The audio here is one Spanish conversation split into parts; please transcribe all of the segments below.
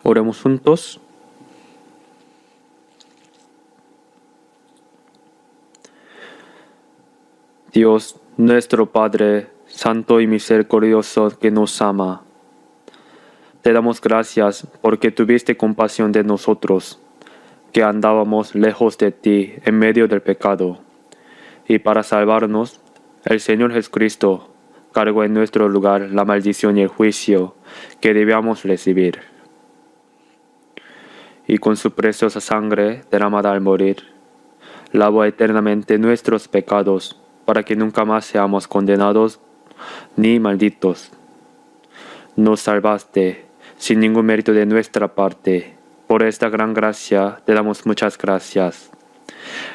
Oremos juntos. Dios, nuestro Padre, Santo y misericordioso que nos ama, te damos gracias porque tuviste compasión de nosotros, que andábamos lejos de ti en medio del pecado. Y para salvarnos, el Señor Jesucristo cargó en nuestro lugar la maldición y el juicio que debíamos recibir. Y con su preciosa sangre derramada al morir, lavó eternamente nuestros pecados para que nunca más seamos condenados ni malditos. Nos salvaste sin ningún mérito de nuestra parte. Por esta gran gracia te damos muchas gracias.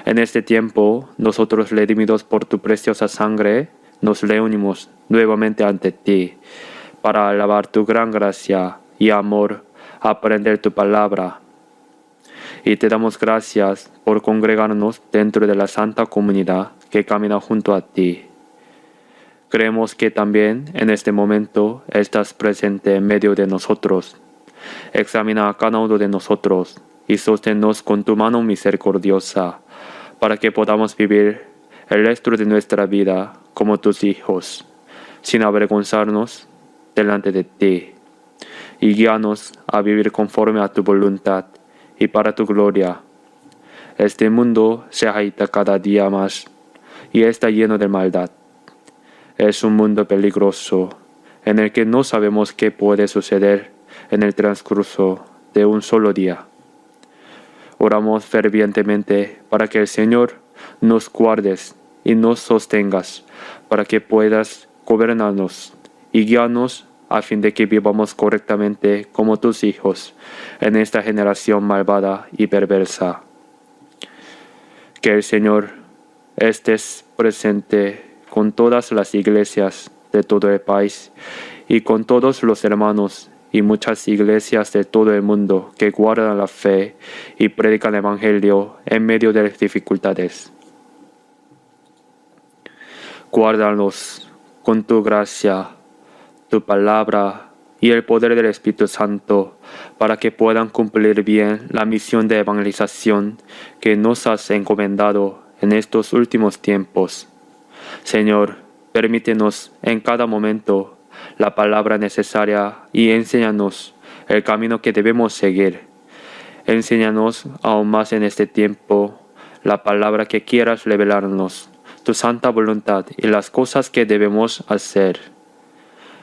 En este tiempo, nosotros redimidos por tu preciosa sangre, nos reunimos nuevamente ante ti para alabar tu gran gracia y amor, aprender tu palabra. Y te damos gracias por congregarnos dentro de la santa comunidad que camina junto a ti. Creemos que también en este momento estás presente en medio de nosotros. Examina a cada uno de nosotros y sosténnos con tu mano misericordiosa para que podamos vivir el resto de nuestra vida como tus hijos, sin avergonzarnos delante de ti. Y guíanos a vivir conforme a tu voluntad y para tu gloria. Este mundo se agita cada día más y está lleno de maldad. Es un mundo peligroso en el que no sabemos qué puede suceder en el transcurso de un solo día. Oramos fervientemente para que el Señor nos guardes y nos sostengas, para que puedas gobernarnos y guiarnos a fin de que vivamos correctamente como tus hijos en esta generación malvada y perversa. Que el Señor estés presente con todas las iglesias de todo el país y con todos los hermanos y muchas iglesias de todo el mundo que guardan la fe y predican el Evangelio en medio de las dificultades. Guárdalos con tu gracia, tu palabra y el poder del Espíritu Santo para que puedan cumplir bien la misión de evangelización que nos has encomendado en estos últimos tiempos. Señor, permítenos en cada momento la palabra necesaria y enséñanos el camino que debemos seguir. Enséñanos aún más en este tiempo la palabra que quieras revelarnos, tu santa voluntad y las cosas que debemos hacer.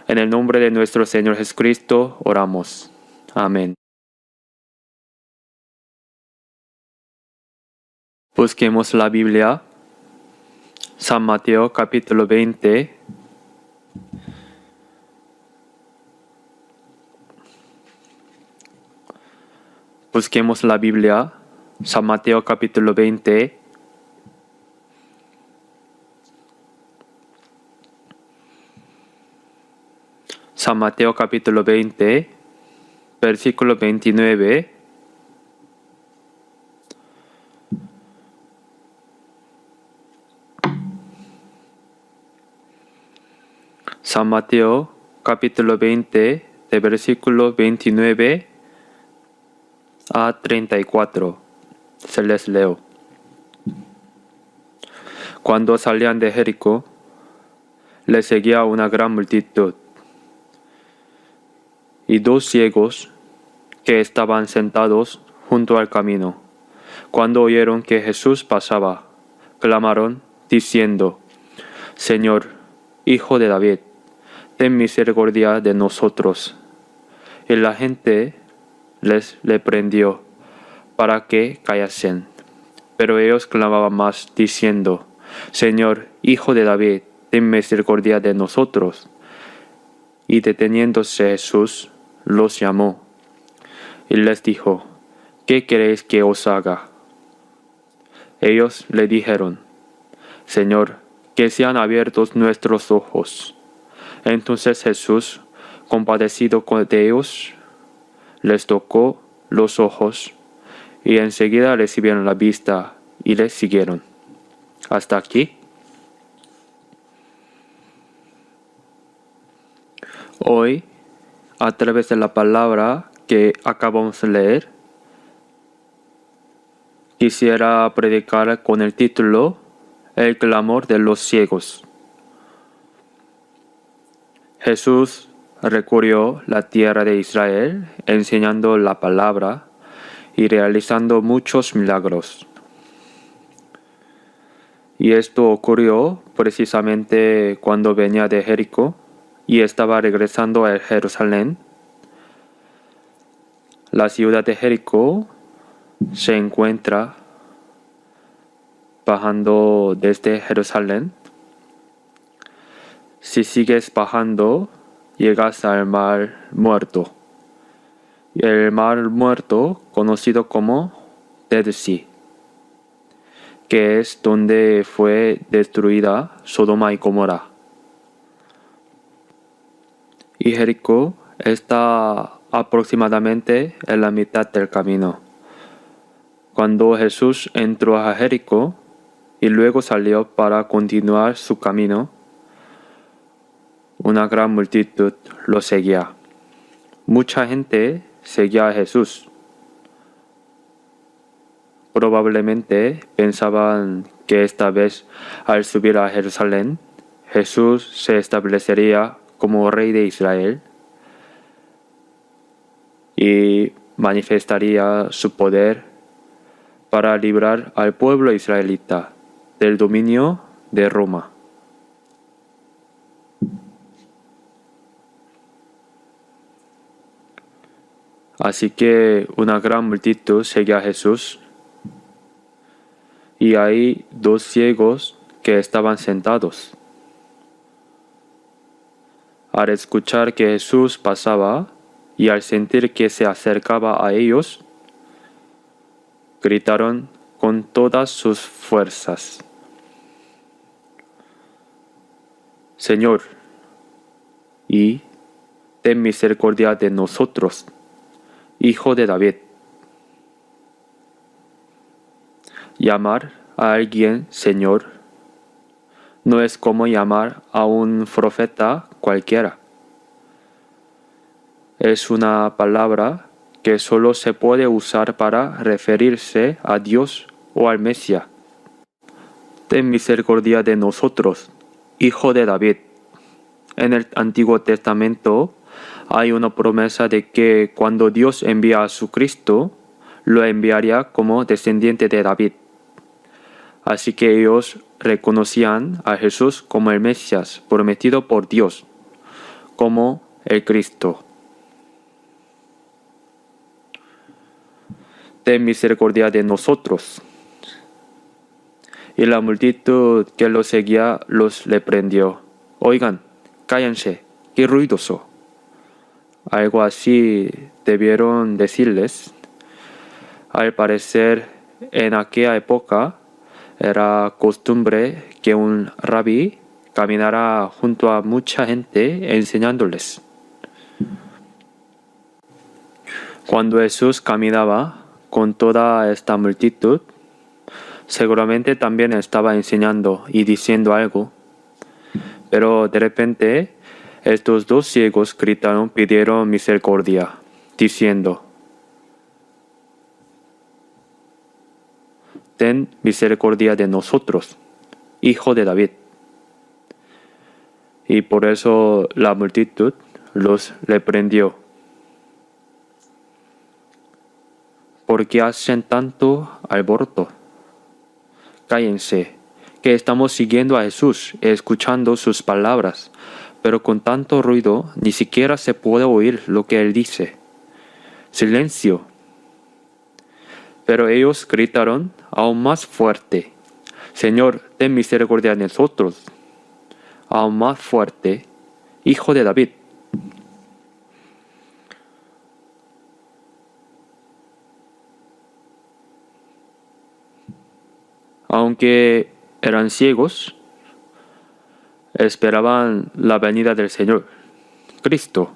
En el nombre de nuestro Señor Jesucristo oramos. Amén. Busquemos la Biblia. San Mateo capítulo 20. Busquemos la Biblia. San Mateo capítulo 20. San Mateo capítulo 20, versículo 29. San Mateo capítulo 20, de versículo 29 a 34. Se les leo. Cuando salían de Jericó, les seguía una gran multitud. Y dos ciegos que estaban sentados junto al camino, cuando oyeron que Jesús pasaba, clamaron diciendo: Señor, Hijo de David, ten misericordia de nosotros. Y la gente les reprendió para que callasen. Pero ellos clamaban más diciendo: Señor, Hijo de David, ten misericordia de nosotros. Y deteniéndose Jesús, los llamó y les dijo: ¿Qué queréis que os haga? Ellos le dijeron: Señor, que sean abiertos nuestros ojos. Entonces Jesús, compadecido de ellos, les tocó los ojos y enseguida recibieron la vista y les siguieron. Hasta aquí. Hoy, a través de la palabra que acabamos de leer, quisiera predicar con el título El clamor de los ciegos. Jesús recorrió la tierra de Israel enseñando la palabra y realizando muchos milagros. Y esto ocurrió precisamente cuando venía de Jericó y estaba regresando a Jerusalén. La ciudad de Jericó se encuentra bajando desde Jerusalén. Si sigues bajando, llegas al Mar Muerto. El Mar Muerto, conocido como Dead Sea, que es donde fue destruida Sodoma y Gomorra. Y Jericó está aproximadamente en la mitad del camino. Cuando Jesús entró a Jericó y luego salió para continuar su camino, una gran multitud lo seguía. Mucha gente seguía a Jesús. Probablemente pensaban que esta vez, al subir a Jerusalén, Jesús se establecería como rey de Israel y manifestaría su poder para librar al pueblo israelita del dominio de Roma. Así que una gran multitud seguía a Jesús y hay dos ciegos que estaban sentados. Al escuchar que Jesús pasaba y al sentir que se acercaba a ellos, gritaron con todas sus fuerzas: Señor, y ten misericordia de nosotros, Hijo de David. Llamar a alguien Señor no es como llamar a un profeta cualquiera. Es una palabra que solo se puede usar para referirse a Dios o al Mesías. Ten misericordia de nosotros, Hijo de David. En el Antiguo Testamento hay una promesa de que cuando Dios envía a su Cristo, lo enviaría como descendiente de David. Así que ellos reconocían a Jesús como el Mesías prometido por Dios, como el Cristo. Ten misericordia de nosotros. Y la multitud que los seguía los reprendió. Oigan, cállense, qué ruidoso. Algo así debieron decirles. Al parecer, en aquella época era costumbre que un rabí caminara junto a mucha gente enseñándoles. Cuando Jesús caminaba con toda esta multitud, seguramente también estaba enseñando y diciendo algo. Pero de repente, estos dos ciegos gritaron, pidieron misericordia, diciendo: Ten misericordia de nosotros, Hijo de David. Y por eso la multitud los reprendió. ¿Por qué hacen tanto alboroto? Cállense, que estamos siguiendo a Jesús, escuchando sus palabras, pero con tanto ruido ni siquiera se puede oír lo que él dice. ¡Silencio! Pero ellos gritaron aún más fuerte: Señor, ten misericordia de nosotros. Aún más fuerte: Hijo de David. Aunque eran ciegos, esperaban la venida del Señor, Cristo,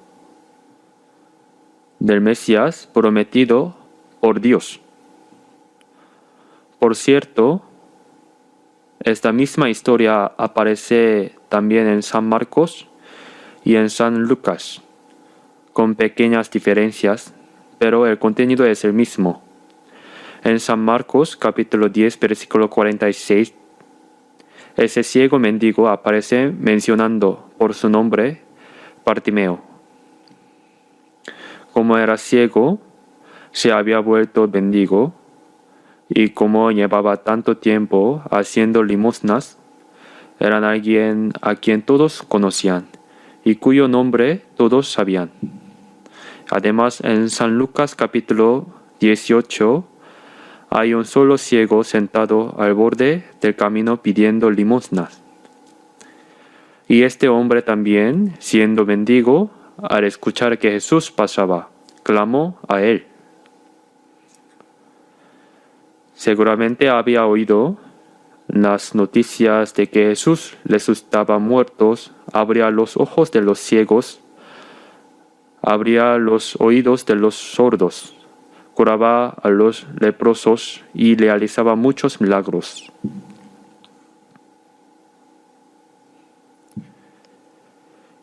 del Mesías prometido por Dios. Por cierto, esta misma historia aparece también en San Marcos y en San Lucas, con pequeñas diferencias. pero el contenido es el mismo. En San Marcos capítulo 10 versículo 46, ese ciego mendigo aparece mencionando por su nombre Bartimeo. Como era ciego, se había vuelto mendigo, y como llevaba tanto tiempo haciendo limosnas, eran alguien a quien todos conocían y cuyo nombre todos sabían. Además, en San Lucas capítulo 18 hay un solo ciego sentado al borde del camino pidiendo limosnas. Y este hombre también, siendo mendigo, al escuchar que Jesús pasaba, clamó a él. Seguramente había oído las noticias de que Jesús resucitaba muertos, abría los ojos de los ciegos, abría los oídos de los sordos, curaba a los leprosos y realizaba muchos milagros.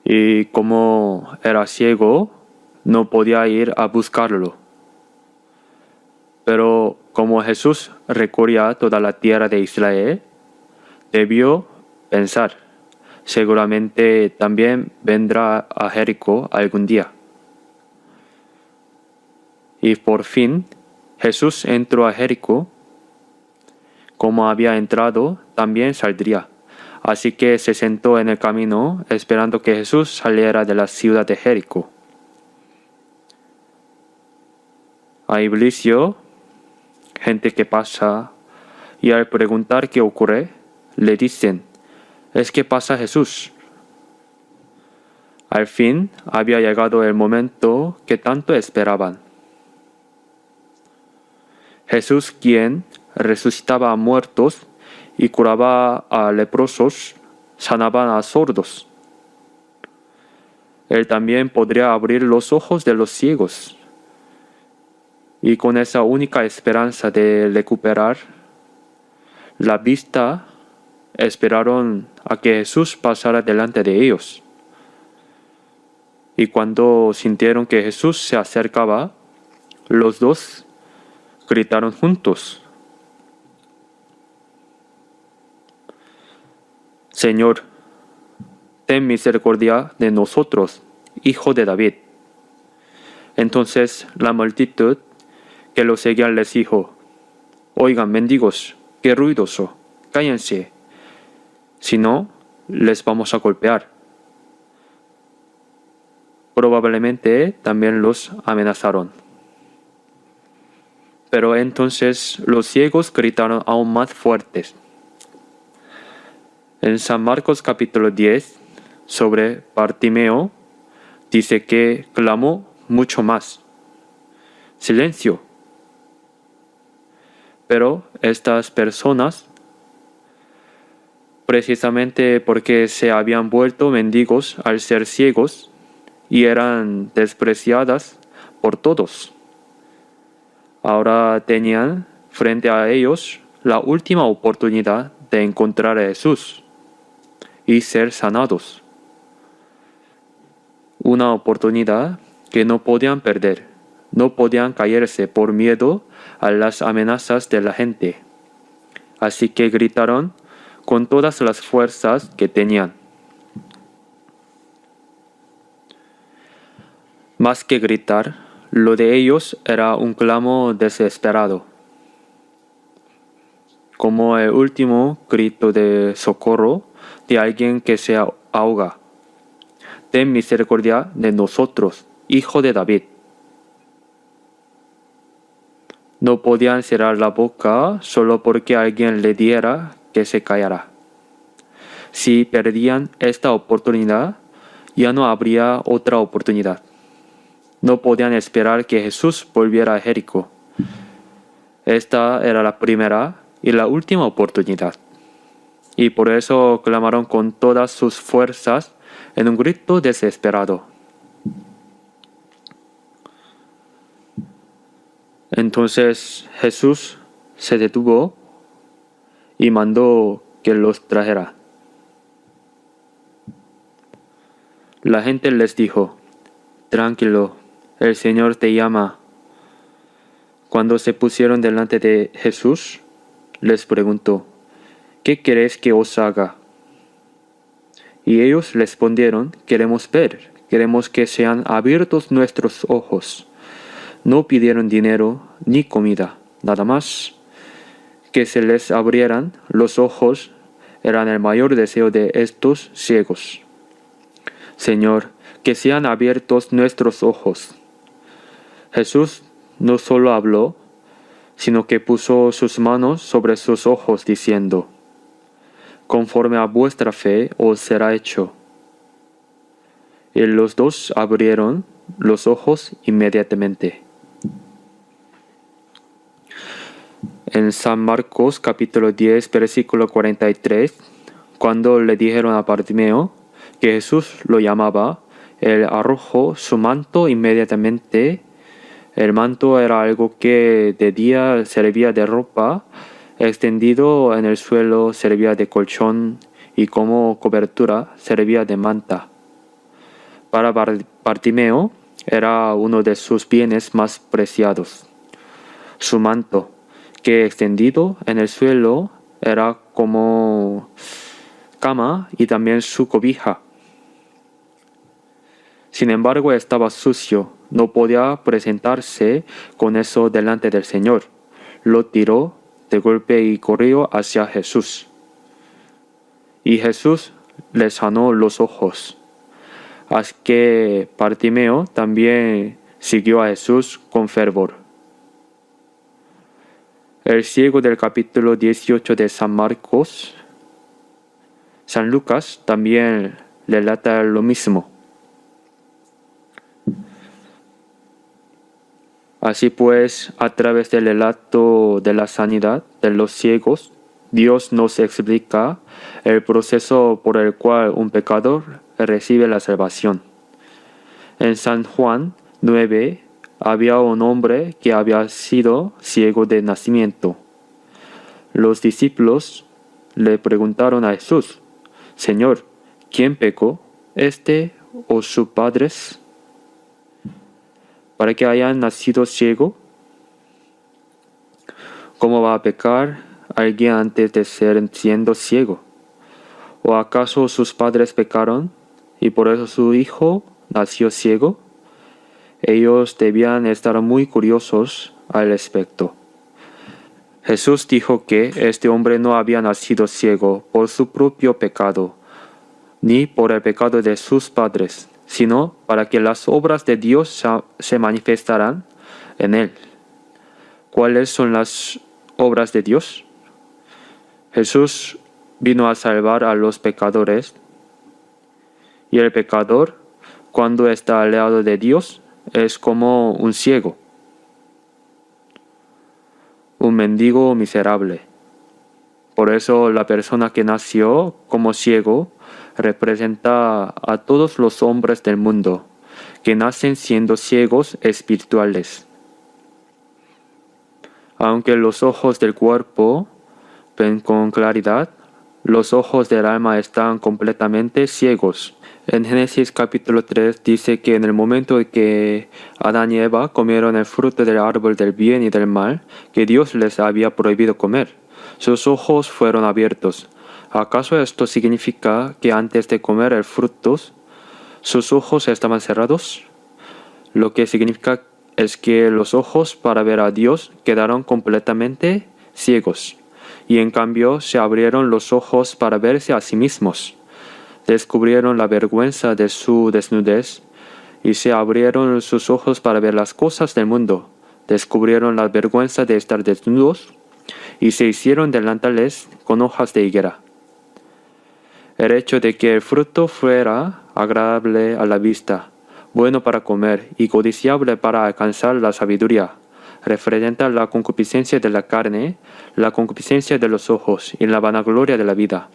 Y como era ciego, no podía ir a buscarlo. Pero como Jesús recorría toda la tierra de Israel, debió pensar, seguramente también vendrá a Jericó algún día. Y por fin Jesús entró a Jericó. Como había entrado, también saldría. Así que se sentó en el camino, esperando que Jesús saliera de la ciudad de Jericó. Hay bullicio, gente que pasa, y al preguntar qué ocurre, le dicen, es que pasa Jesús. Al fin había llegado el momento que tanto esperaban. Jesús, quien resucitaba a muertos y curaba a leprosos, sanaba a sordos. Él también podría abrir los ojos de los ciegos. Y con esa única esperanza de recuperar la vista, esperaron a que Jesús pasara delante de ellos. Y cuando sintieron que Jesús se acercaba, los dos gritaron juntos, Señor, ten misericordia de nosotros, hijo de David. Entonces la multitud que lo seguían les dijo, oigan, mendigos, qué ruidoso, cállense, si no, les vamos a golpear. Probablemente también los amenazaron. Pero entonces los ciegos gritaron aún más fuertes. En San Marcos capítulo 10, sobre Bartimeo, dice que clamó mucho más. Silencio. Pero estas personas, precisamente porque se habían vuelto mendigos al ser ciegos y eran despreciadas por todos, ahora tenían frente a ellos la última oportunidad de encontrar a Jesús y ser sanados. Una oportunidad que no podían perder, no podían caerse por miedo a las amenazas de la gente. Así que gritaron con todas las fuerzas que tenían. Más que gritar, lo de ellos era un clamo desesperado, como el último grito de socorro de alguien que se ahoga. Ten misericordia de nosotros, hijo de David. No podían cerrar la boca solo porque alguien le diera que se callara. Si perdían esta oportunidad, ya no habría otra oportunidad. No podían esperar que Jesús volviera a Jericó. Esta era la primera y la última oportunidad. Y por eso clamaron con todas sus fuerzas en un grito desesperado. Entonces Jesús se detuvo y mandó que los trajera. La gente les dijo, tranquilo, el Señor te llama. Cuando se pusieron delante de Jesús, les preguntó, ¿qué queréis que os haga? Y ellos respondieron, queremos ver, queremos que sean abiertos nuestros ojos. No pidieron dinero ni comida, nada más. Que se les abrieran los ojos eran el mayor deseo de estos ciegos. Señor, que sean abiertos nuestros ojos. Jesús no solo habló, sino que puso sus manos sobre sus ojos, diciendo, conforme a vuestra fe os será hecho. Y los dos abrieron los ojos inmediatamente. En San Marcos capítulo 10, versículo 43, cuando le dijeron a Bartimeo que Jesús lo llamaba, él arrojó su manto inmediatamente. El manto era algo que de día servía de ropa, extendido en el suelo servía de colchón y como cobertura servía de manta. Para Bartimeo era uno de sus bienes más preciados. Su manto, que extendido en el suelo era como cama y también su cobija. Sin embargo, estaba sucio, no podía presentarse con eso delante del Señor. Lo tiró de golpe y corrió hacia Jesús. Y Jesús le sanó los ojos. Así que Bartimeo también siguió a Jesús con fervor. El ciego del capítulo 18 de San Marcos, San Lucas también relata lo mismo. Así pues, a través del relato de la sanidad de los ciegos, Dios nos explica el proceso por el cual un pecador recibe la salvación. En San Juan 9 había un hombre que había sido ciego de nacimiento. Los discípulos le preguntaron a Jesús, Señor, ¿quién pecó, este o sus padres, para que hayan nacido ciego? ¿Cómo va a pecar alguien antes de ser siendo ciego? ¿O acaso sus padres pecaron y por eso su hijo nació ciego? Ellos debían estar muy curiosos al respecto. Jesús dijo que este hombre no había nacido ciego por su propio pecado, ni por el pecado de sus padres, sino para que las obras de Dios se manifestaran en él. ¿Cuáles son las obras de Dios? Jesús vino a salvar a los pecadores, y el pecador, cuando está alejado de Dios, es como un ciego, un mendigo miserable. Por eso la persona que nació como ciego representa a todos los hombres del mundo que nacen siendo ciegos espirituales. Aunque los ojos del cuerpo ven con claridad, los ojos del alma están completamente ciegos. En Génesis capítulo 3 dice que en el momento en que Adán y Eva comieron el fruto del árbol del bien y del mal, que Dios les había prohibido comer, sus ojos fueron abiertos. ¿Acaso esto significa que antes de comer el fruto, sus ojos estaban cerrados? Lo que significa es que los ojos para ver a Dios quedaron completamente ciegos, y en cambio se abrieron los ojos para verse a sí mismos. Descubrieron la vergüenza de su desnudez y se abrieron sus ojos para ver las cosas del mundo. Descubrieron la vergüenza de estar desnudos y se hicieron delantales con hojas de higuera. El hecho de que el fruto fuera agradable a la vista, bueno para comer y codiciable para alcanzar la sabiduría, representa la concupiscencia de la carne, la concupiscencia de los ojos y la vanagloria de la vida.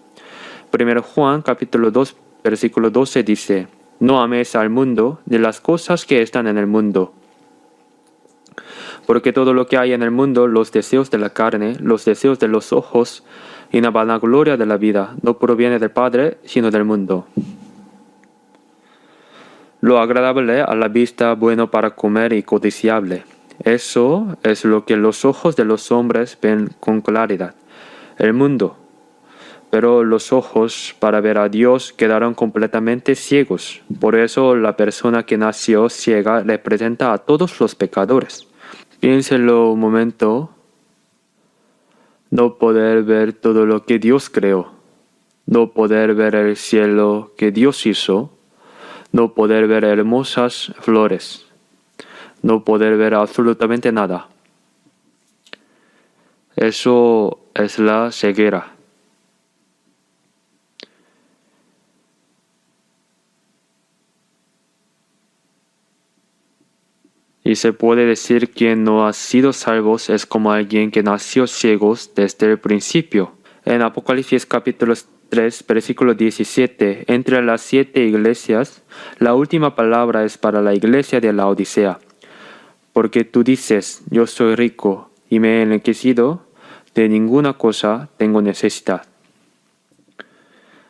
1 Juan capítulo 2 versículo 12 dice, no améis al mundo ni las cosas que están en el mundo. Porque todo lo que hay en el mundo, los deseos de la carne, los deseos de los ojos y la vanagloria de la vida, no proviene del Padre, sino del mundo. Lo agradable a la vista, bueno para comer y codiciable. Eso es lo que los ojos de los hombres ven con claridad, el mundo. Pero los ojos para ver a Dios quedaron completamente ciegos. Por eso la persona que nació ciega representa a todos los pecadores. Piénselo un momento, no poder ver todo lo que Dios creó, no poder ver el cielo que Dios hizo, no poder ver hermosas flores, no poder ver absolutamente nada. Eso es la ceguera. Y se puede decir que quien no ha sido salvo es como alguien que nació ciegos desde el principio. En Apocalipsis capítulo 3, versículo 17, entre las 7 iglesias, la última palabra es para la iglesia de la Odisea. Porque tú dices, yo soy rico y me he enriquecido, de ninguna cosa tengo necesidad.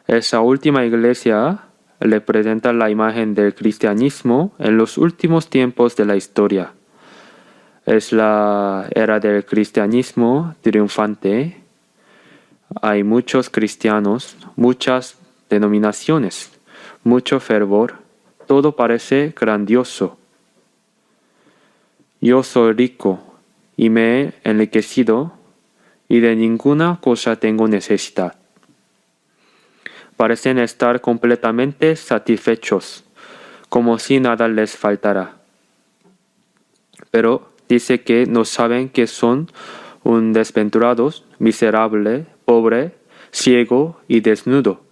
Esa última iglesia representa la imagen del cristianismo en los últimos tiempos de la historia. Es la era del cristianismo triunfante. Hay muchos cristianos, muchas denominaciones, mucho fervor. Todo parece grandioso. Yo soy rico y me he enriquecido y de ninguna cosa tengo necesidad. Parecen estar completamente satisfechos, como si nada les faltara. Pero dice que no saben que son un desventurados, miserable, pobre, ciego y desnudo.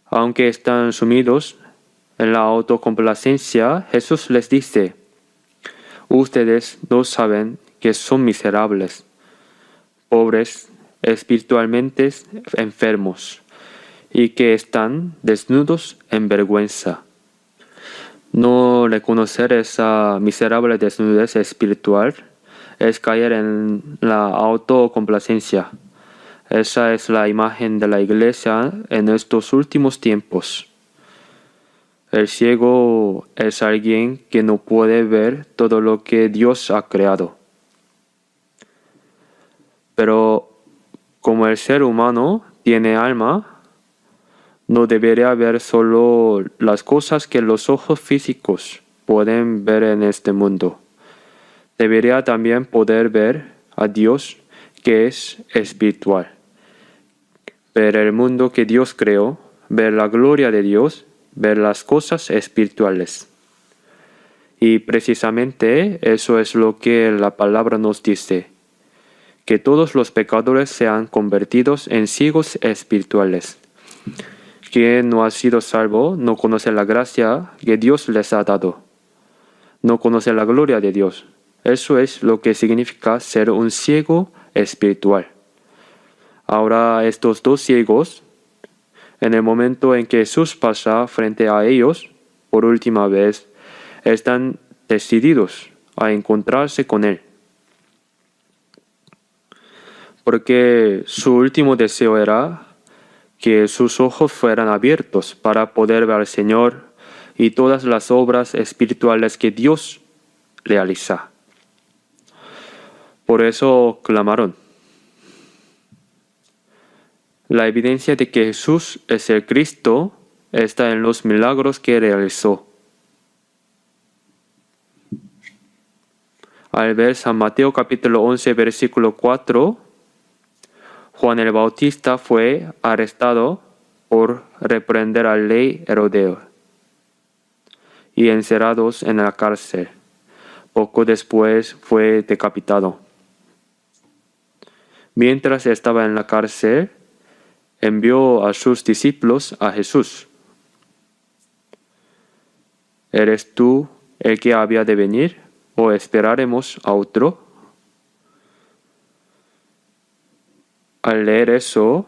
Aunque están sumidos en la autocomplacencia, Jesús les dice, ustedes no saben que son miserables, pobres, espiritualmente enfermos, y que están desnudos en vergüenza. No reconocer esa miserable desnudez espiritual es caer en la autocomplacencia. Esa es la imagen de la iglesia en estos últimos tiempos. El ciego es alguien que no puede ver todo lo que Dios ha creado. Pero como el ser humano tiene alma, no debería ver solo las cosas que los ojos físicos pueden ver en este mundo. Debería también poder ver a Dios que es espiritual. Ver el mundo que Dios creó, ver la gloria de Dios, ver las cosas espirituales. Y precisamente eso es lo que la palabra nos dice, que todos los pecadores sean convertidos en ciegos espirituales. Quien no ha sido salvo no conoce la gracia que Dios les ha dado. No conoce la gloria de Dios. Eso es lo que significa ser un ciego espiritual. Ahora estos dos ciegos, en el momento en que Jesús pasa frente a ellos, por última vez, están decididos a encontrarse con Él. Porque su último deseo era que sus ojos fueran abiertos para poder ver al Señor y todas las obras espirituales que Dios realiza. Por eso clamaron. La evidencia de que Jesús es el Cristo está en los milagros que realizó. Al ver San Mateo capítulo 11 versículo 4, Juan el Bautista fue arrestado por reprender al rey Herodes y encerrados en la cárcel. Poco después fue decapitado. Mientras estaba en la cárcel, envió a sus discípulos a Jesús. ¿Eres tú el que había de venir o esperaremos a otro? Al leer eso,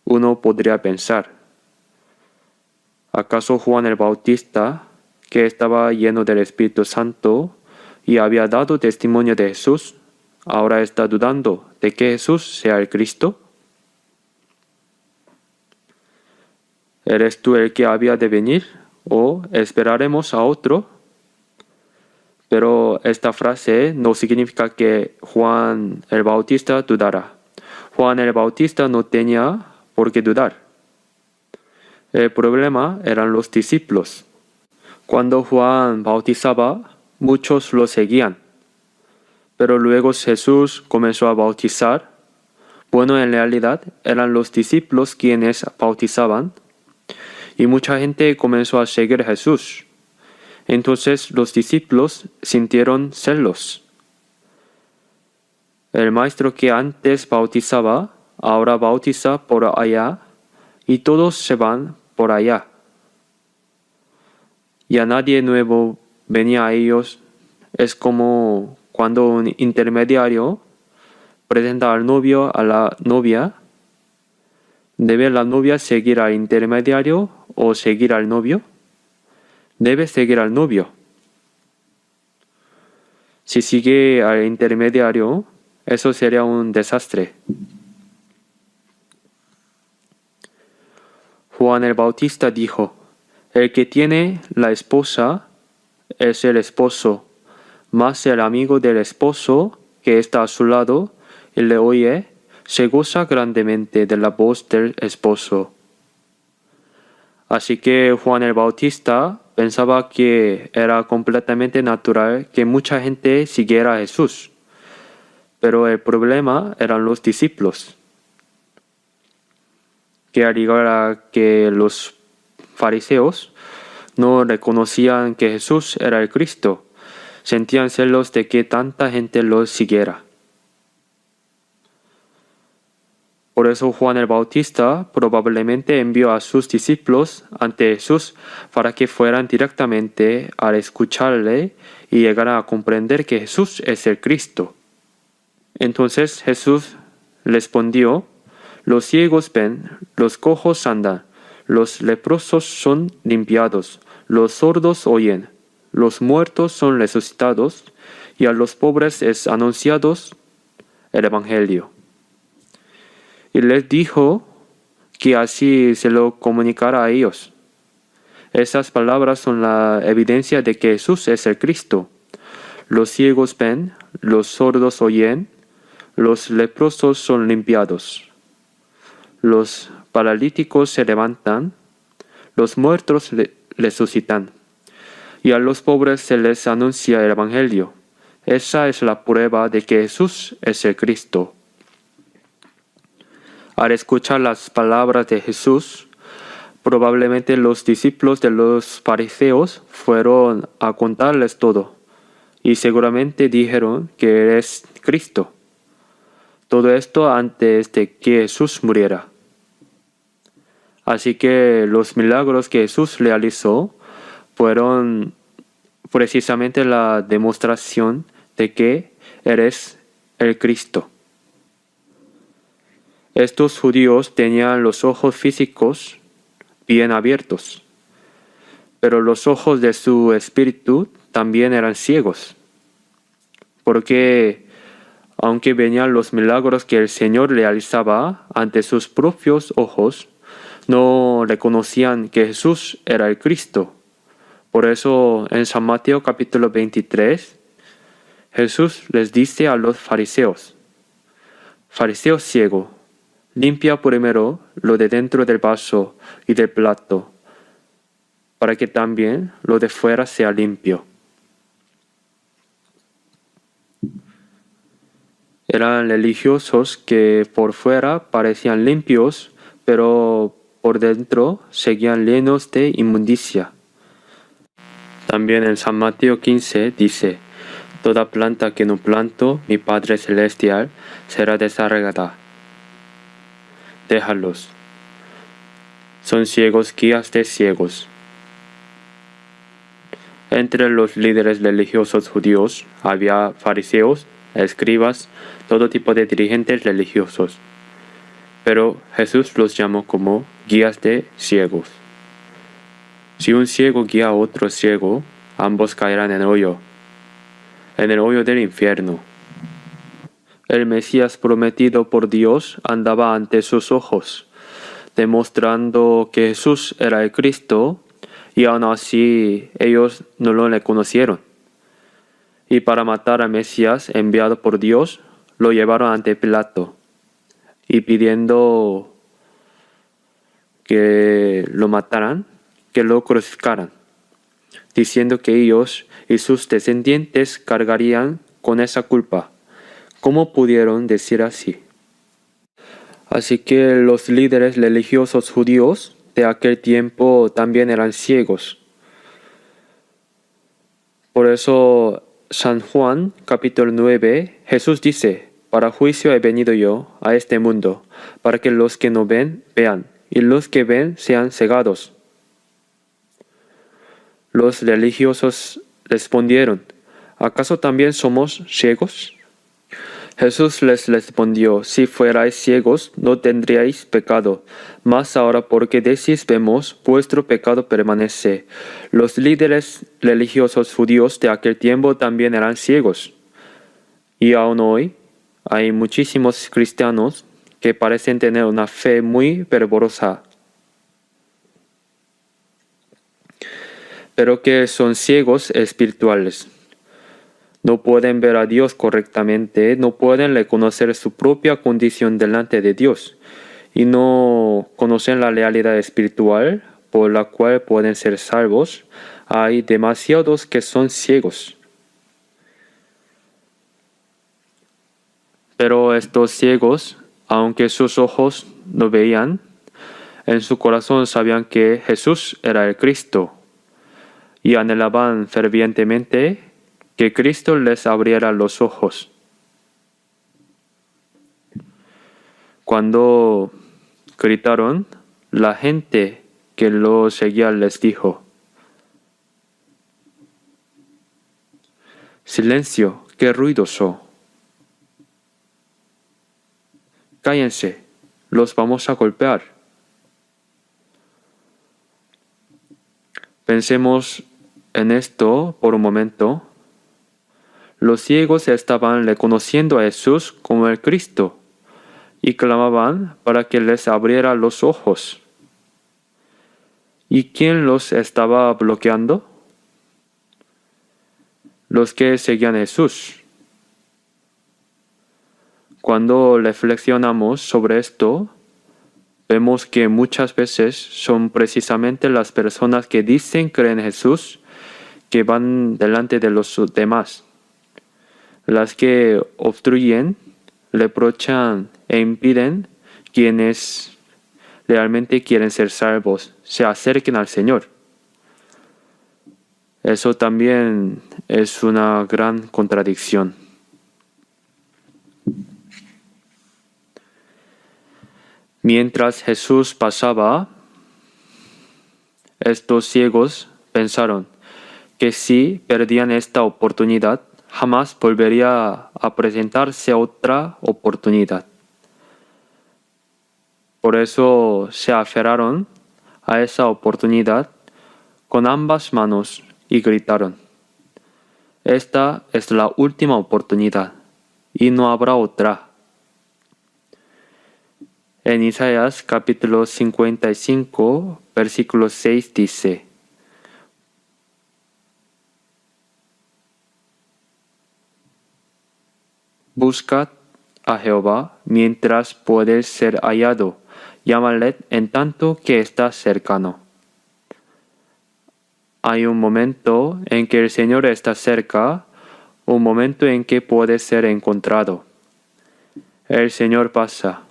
uno podría pensar, ¿acaso Juan el Bautista, que estaba lleno del Espíritu Santo y había dado testimonio de Jesús, ahora está dudando de que Jesús sea el Cristo? ¿Eres tú el que había de venir o esperaremos a otro? Pero esta frase no significa que Juan el Bautista dudara. Juan el Bautista no tenía por qué dudar. El problema eran los discípulos. Cuando Juan bautizaba, muchos lo seguían. Pero luego Jesús comenzó a bautizar. Bueno, en realidad eran los discípulos quienes bautizaban. Y mucha gente comenzó a seguir a Jesús. Entonces los discípulos sintieron celos. El maestro que antes bautizaba, ahora bautiza por allá, y todos se van por allá. Ya nadie nuevo venía a ellos. Es como cuando un intermediario presenta al novio a la novia. ¿Debe la novia seguir al intermediario o seguir al novio? Debe seguir al novio. Si sigue al intermediario, eso sería un desastre. Juan el Bautista dijo: el que tiene la esposa es el esposo, mas el amigo del esposo que está a su lado y le oye, se goza grandemente de la voz del esposo. Así que Juan el Bautista pensaba que era completamente natural que mucha gente siguiera a Jesús. Pero el problema eran los discípulos, que al igual que los fariseos, no reconocían que Jesús era el Cristo. Sentían celos de que tanta gente lo siguiera. Por eso Juan el Bautista probablemente envió a sus discípulos ante Jesús para que fueran directamente al escucharle y llegaran a comprender que Jesús es el Cristo. Entonces Jesús respondió: los ciegos ven, los cojos andan, los leprosos son limpiados, los sordos oyen, los muertos son resucitados, y a los pobres es anunciado el Evangelio. Y les dijo que así se lo comunicara a ellos. Esas palabras son la evidencia de que Jesús es el Cristo. Los ciegos ven, los sordos oyen, los leprosos son limpiados, los paralíticos se levantan, los muertos resucitan, y a los pobres se les anuncia el Evangelio. Esa es la prueba de que Jesús es el Cristo. Al escuchar las palabras de Jesús, probablemente los discípulos de los fariseos fueron a contarles todo, y seguramente dijeron que eres Cristo. Todo esto antes de que Jesús muriera. Así que los milagros que Jesús realizó fueron precisamente la demostración de que eres el Cristo. Estos judíos tenían los ojos físicos bien abiertos, pero los ojos de su espíritu también eran ciegos, porque aunque venían los milagros que el Señor realizaba ante sus propios ojos, no reconocían que Jesús era el Cristo. Por eso en San Mateo capítulo 23, Jesús les dice a los fariseos: fariseo ciego, limpia primero lo de dentro del vaso y del plato, para que también lo de fuera sea limpio. Eran religiosos que por fuera parecían limpios, pero por dentro seguían llenos de inmundicia. También en San Mateo 15 dice: toda planta que no plantó mi Padre Celestial será desarraigada. Déjalos. Son ciegos guías de ciegos. Entre los líderes religiosos judíos había fariseos, escribas, todo tipo de dirigentes religiosos. Pero Jesús los llamó como guías de ciegos. Si un ciego guía a otro ciego, ambos caerán en el hoyo del infierno. El Mesías prometido por Dios andaba ante sus ojos, demostrando que Jesús era el Cristo, y aún así ellos no lo reconocieron. y para matar al Mesías enviado por Dios, lo llevaron ante Pilato y pidiendo que lo mataran, que lo crucificaran, diciendo que ellos y sus descendientes cargarían con esa culpa. ¿Cómo pudieron decir así? Así que los líderes religiosos judíos de aquel tiempo también eran ciegos. Por eso San Juan capítulo 9, Jesús dice: para juicio he venido yo a este mundo, para que los que no ven, vean, y los que ven sean cegados. Los religiosos respondieron: ¿acaso también somos ciegos? Jesús les respondió: si fuerais ciegos, no tendríais pecado, mas ahora porque decís vemos, vuestro pecado permanece. Los líderes religiosos judíos de aquel tiempo también eran ciegos. Y aún hoy hay muchísimos cristianos que parecen tener una fe muy fervorosa, pero que son ciegos espirituales. No pueden ver a Dios correctamente, no pueden reconocer su propia condición delante de Dios y no conocen la realidad espiritual por la cual pueden ser salvos. Hay demasiados que son ciegos. Pero estos ciegos, aunque sus ojos no veían, en su corazón sabían que Jesús era el Cristo y anhelaban fervientemente que Cristo les abriera los ojos. Cuando gritaron, la gente que lo seguía les dijo: silencio, qué ruidoso. Cállense, los vamos a golpear. Pensemos en esto por un momento. Los ciegos estaban reconociendo a Jesús como el Cristo y clamaban para que les abriera los ojos. ¿Y quién los estaba bloqueando? Los que seguían a Jesús. Cuando reflexionamos sobre esto, vemos que muchas veces son precisamente las personas que dicen creer en Jesús que van delante de los demás, las que obstruyen, reprochan e impiden quienes realmente quieren ser salvos se acerquen al Señor. Eso también es una gran contradicción. Mientras Jesús pasaba, estos ciegos pensaron que si perdían esta oportunidad, jamás volvería a presentarse otra oportunidad. Por eso se aferraron a esa oportunidad con ambas manos y gritaron: esta es la última oportunidad y no habrá otra. En Isaías capítulo 55, versículo 6 dice: buscad a Jehová mientras puede ser hallado, llámale en tanto que está cercano. Hay un momento en que el Señor está cerca, un momento en que puede ser encontrado. El Señor pasa.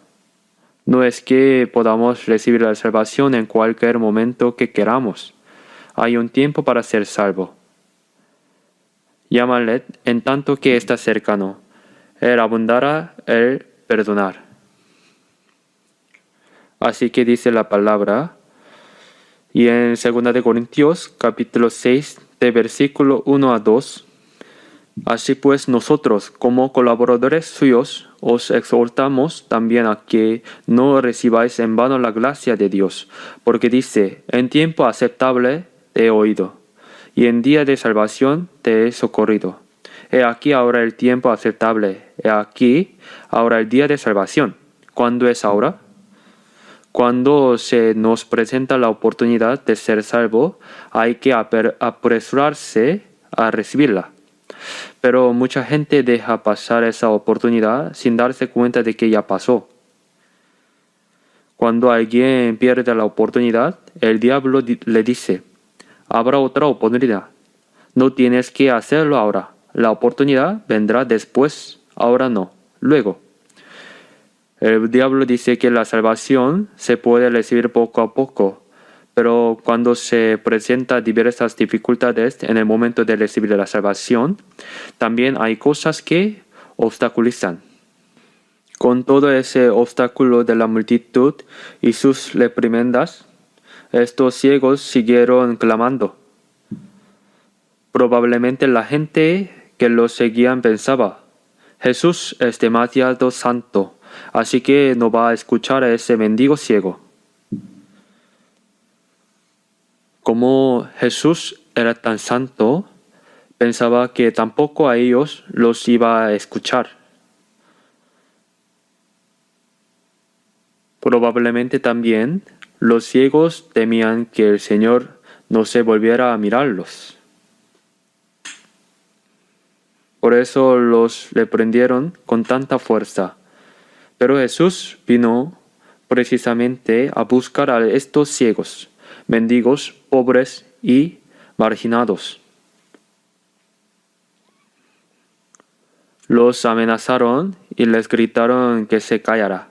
No es que podamos recibir la salvación en cualquier momento que queramos. Hay un tiempo para ser salvo. Llámale en tanto que está cercano. Él abundará el perdonar. Así que dice la palabra, y en 2 de Corintios capítulo 6 de versículo 1 a 2, así pues nosotros como colaboradores suyos os exhortamos también a que no recibáis en vano la gracia de Dios, porque dice: en tiempo aceptable te he oído, y en día de salvación te he socorrido. He aquí ahora el tiempo aceptable, he aquí ahora el día de salvación. ¿Cuándo es ahora? Cuando se nos presenta la oportunidad de ser salvo, hay que apresurarse a recibirla. Pero mucha gente deja pasar esa oportunidad sin darse cuenta de que ya pasó. Cuando alguien pierde la oportunidad, el diablo le dice, habrá otra oportunidad. No tienes que hacerlo ahora. La oportunidad vendrá después, ahora no, luego. El diablo dice que la salvación se puede recibir poco a poco, pero cuando se presentan diversas dificultades en el momento de recibir la salvación, también hay cosas que obstaculizan. Con todo ese obstáculo de la multitud y sus reprimendas, estos ciegos siguieron clamando. Probablemente la gente que los seguían pensaba, Jesús es demasiado santo, así que no va a escuchar a ese mendigo ciego. Como Jesús era tan santo, pensaba que tampoco a ellos los iba a escuchar. Probablemente también los ciegos temían que el Señor no se volviera a mirarlos. Por eso los reprendieron con tanta fuerza. Pero Jesús vino precisamente a buscar a estos ciegos, mendigos, pobres y marginados. Los amenazaron y les gritaron que se callara.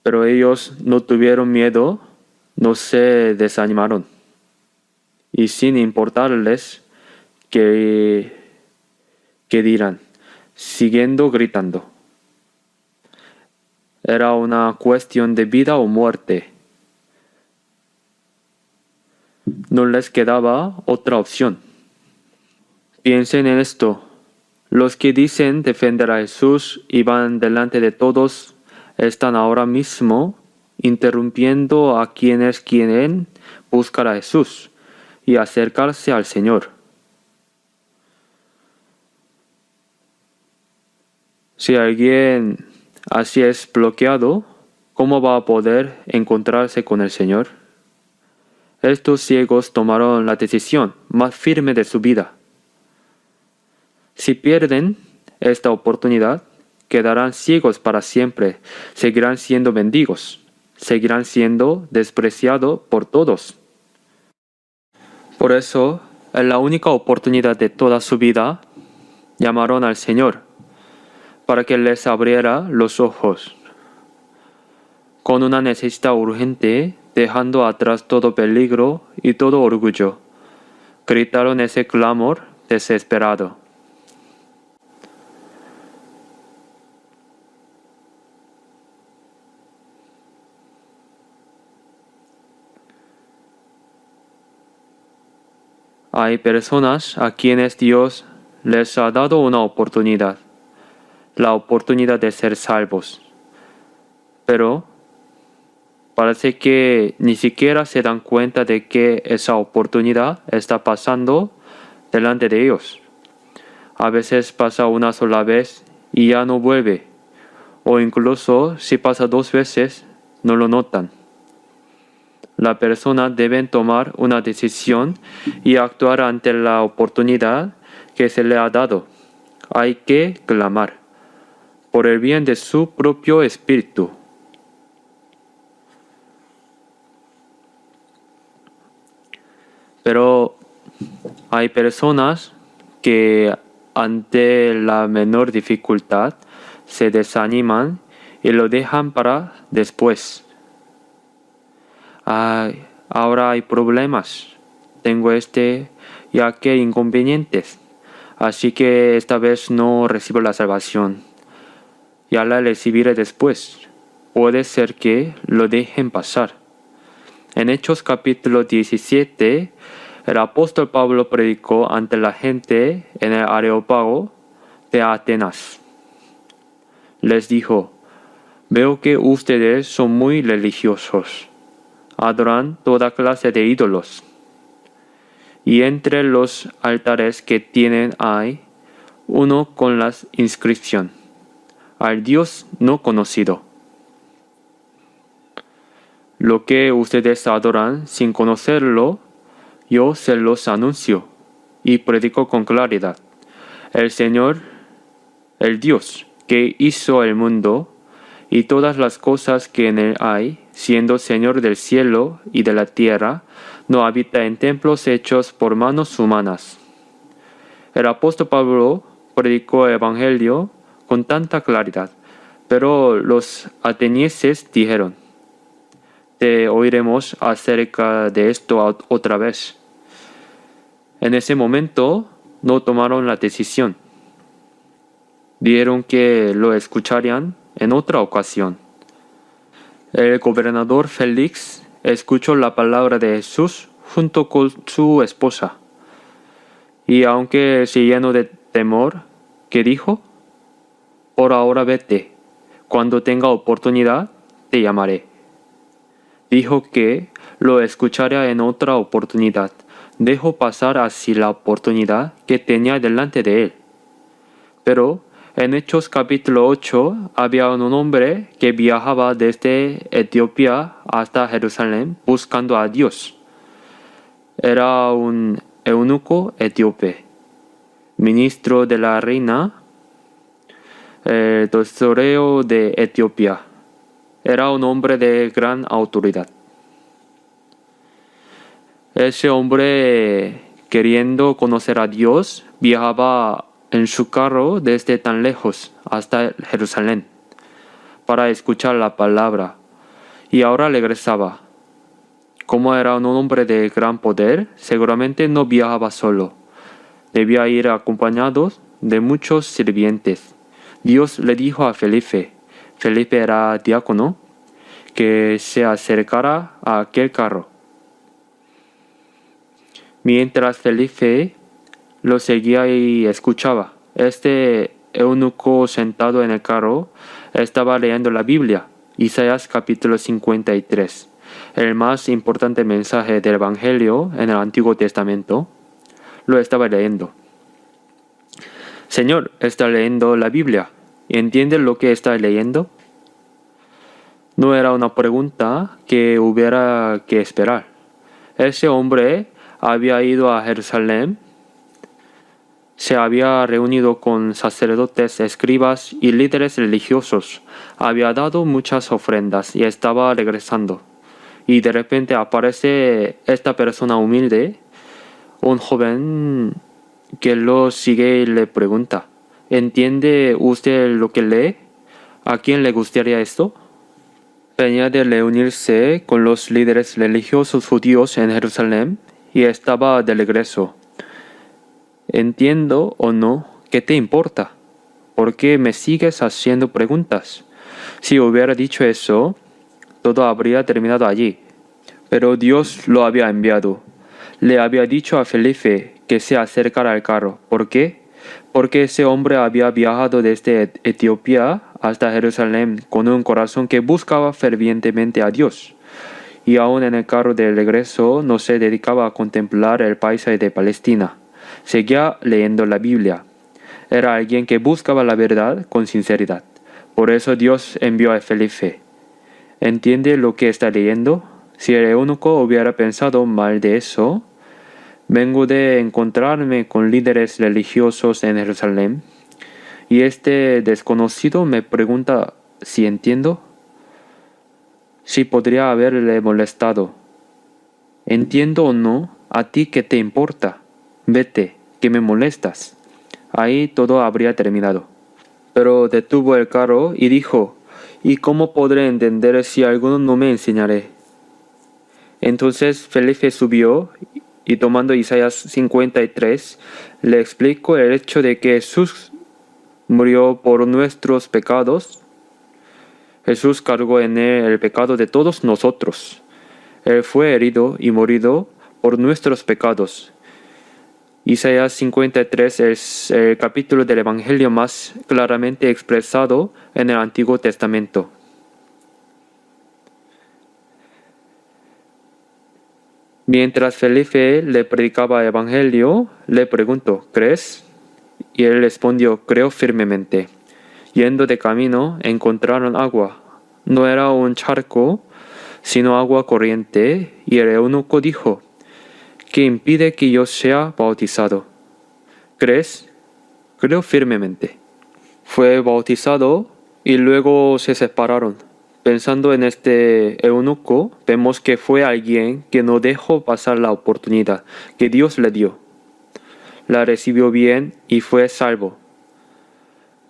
Pero ellos no tuvieron miedo, no se desanimaron. Y sin importarles qué dirán, siguiendo gritando. Era una cuestión de vida o muerte. No les quedaba otra opción. Piensen en esto. Los que dicen defender a Jesús y van delante de todos están ahora mismo interrumpiendo a quienes quieren buscar a Jesús y acercarse al Señor. Si alguien así es bloqueado, ¿cómo va a poder encontrarse con el Señor? Estos ciegos tomaron la decisión más firme de su vida. Si pierden esta oportunidad, quedarán ciegos para siempre, seguirán siendo mendigos, seguirán siendo despreciados por todos. Por eso, en la única oportunidad de toda su vida, llamaron al Señor para que les abriera los ojos. Con una necesidad urgente, dejando atrás todo peligro y todo orgullo, gritaron ese clamor desesperado. Hay personas a quienes Dios les ha dado una oportunidad, la oportunidad de ser salvos. Pero parece que ni siquiera se dan cuenta de que esa oportunidad está pasando delante de ellos. A veces pasa una sola vez y ya no vuelve, o incluso si pasa 2 veces, no lo notan. La persona debe tomar una decisión y actuar ante la oportunidad que se le ha dado. Hay que clamar por el bien de su propio espíritu. Pero hay personas que ante la menor dificultad se desaniman y lo dejan para después. Ahora hay problemas. Tengo y aquel inconvenientes. Así que esta vez no recibo la salvación. Ya la recibiré después. Puede ser que lo dejen pasar. En Hechos capítulo 17, el apóstol Pablo predicó ante la gente en el Areópago de Atenas. Les dijo, veo que ustedes son muy religiosos. Adoran toda clase de ídolos. Y entre los altares que tienen hay uno con la inscripción, al Dios no conocido. Lo que ustedes adoran sin conocerlo, Yo se los anuncio y predico con claridad. El Señor, el Dios que hizo el mundo y todas las cosas que en él hay, siendo Señor del cielo y de la tierra, no habita en templos hechos por manos humanas. El apóstol Pablo predicó el Evangelio con tanta claridad, pero los atenienses dijeron: te oiremos acerca de esto otra vez. En ese momento no tomaron la decisión. Dijeron que lo escucharían en otra ocasión. El gobernador Félix escuchó la palabra de Jesús junto con su esposa. Y aunque se llenó de temor, ¿qué dijo? Por ahora vete. Cuando tenga oportunidad, te llamaré. Dijo que lo escucharía en otra oportunidad. Dejó pasar así la oportunidad que tenía delante de él. Pero en Hechos capítulo 8 había un hombre que viajaba desde Etiopía hasta Jerusalén buscando a Dios. Era un eunuco etíope, ministro de la reina, el tesorero de Etiopía. Era un hombre de gran autoridad. Ese hombre, queriendo conocer a Dios, viajaba en su carro desde tan lejos hasta Jerusalén para escuchar la palabra, y ahora regresaba. Como era un hombre de gran poder, seguramente no viajaba solo. Debía ir acompañado de muchos sirvientes. Dios le dijo a Felipe era diácono, que se acercara a aquel carro. Mientras Felipe lo seguía y escuchaba, este eunuco sentado en el carro estaba leyendo la Biblia, Isaías capítulo 53, el más importante mensaje del Evangelio en el Antiguo Testamento. Lo estaba leyendo. Señor, está leyendo la Biblia. ¿Entiende lo que está leyendo? No era una pregunta que hubiera que esperar. Ese hombre había ido a Jerusalén, se había reunido con sacerdotes, escribas y líderes religiosos, había dado muchas ofrendas y estaba regresando. Y de repente aparece esta persona humilde, un joven que lo sigue y le pregunta: ¿entiende usted lo que lee? ¿A quién le gustaría esto? Venía de reunirse con los líderes religiosos judíos en Jerusalén y estaba de regreso. ¿Entiendo o no? ¿Qué te importa? ¿Por qué me sigues haciendo preguntas? Si hubiera dicho eso, todo habría terminado allí. Pero Dios lo había enviado. Le había dicho a Felipe que se acercara al carro. ¿Por qué? Porque ese hombre había viajado desde Etiopía hasta Jerusalén con un corazón que buscaba fervientemente a Dios. Y aún en el carro de regreso no se dedicaba a contemplar el paisaje de Palestina. Seguía leyendo la Biblia. Era alguien que buscaba la verdad con sinceridad. Por eso Dios envió a Felipe. ¿Entiende lo que está leyendo? Si el eunuco hubiera pensado mal de eso: vengo de encontrarme con líderes religiosos en Jerusalén, y este desconocido me pregunta si entiendo. Si podría haberle molestado. ¿Entiendo o no? ¿A ti qué te importa? Vete, que me molestas. Ahí todo habría terminado. Pero detuvo el carro y dijo: ¿y cómo podré entender si alguno no me enseñaré? Entonces Felipe subió y tomando Isaías 53, le explicó el hecho de que Jesús murió por nuestros pecados. Jesús cargó en él el pecado de todos nosotros. Él fue herido y morido por nuestros pecados. Isaías 53 es el capítulo del Evangelio más claramente expresado en el Antiguo Testamento. Mientras Felipe le predicaba el Evangelio, le preguntó: ¿crees? Y él respondió: creo firmemente. Yendo de camino, encontraron agua. No era un charco, sino agua corriente, y el eunuco dijo: que impide que yo sea bautizado. ¿Crees? Creo firmemente. Fue bautizado y luego se separaron. Pensando en este eunuco, vemos que fue alguien que no dejó pasar la oportunidad que Dios le dio. La recibió bien y fue salvo.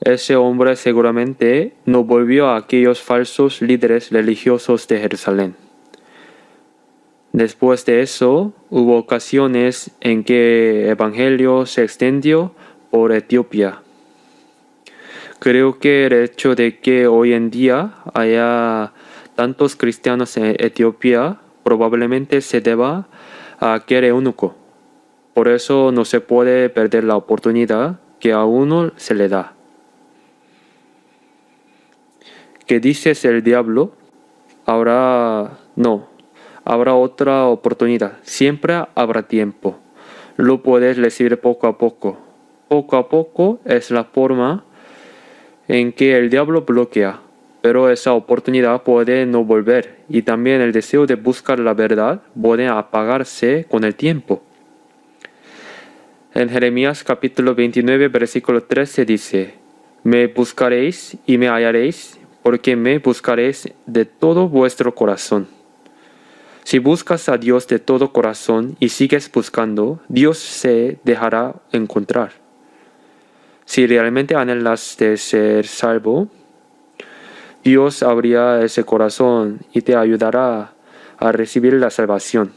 Ese hombre seguramente no volvió a aquellos falsos líderes religiosos de Jerusalén. Después de eso, hubo ocasiones en que el evangelio se extendió por Etiopía. Creo que el hecho de que hoy en día haya tantos cristianos en Etiopía probablemente se deba a aquel eunuco. Por eso no se puede perder la oportunidad que a uno se le da. ¿Qué dices el diablo? Ahora no, habrá otra oportunidad. Siempre habrá tiempo. Lo puedes recibir poco a poco. Poco a poco es la forma en que el diablo bloquea, pero esa oportunidad puede no volver y también el deseo de buscar la verdad puede apagarse con el tiempo. En Jeremías capítulo 29 versículo 13 dice: Me buscaréis y me hallaréis, porque me buscaréis de todo vuestro corazón. Si buscas a Dios de todo corazón y sigues buscando, Dios se dejará encontrar. Si realmente anhelas de ser salvo, Dios abrirá ese corazón y te ayudará a recibir la salvación.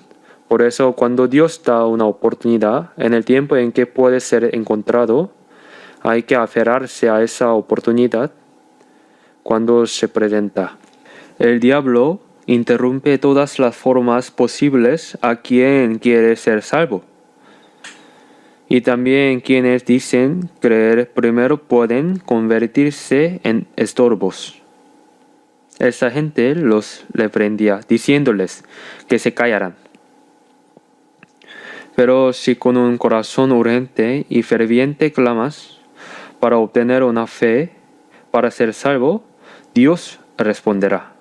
Por eso, cuando Dios da una oportunidad, en el tiempo en que puede ser encontrado, hay que aferrarse a esa oportunidad cuando se presenta. El diablo interrumpe todas las formas posibles a quien quiere ser salvo. Y también quienes dicen creer primero pueden convertirse en estorbos. Esa gente los reprendía, diciéndoles que se callaran. Pero si con un corazón urgente y ferviente clamas para obtener una fe, para ser salvo, Dios responderá.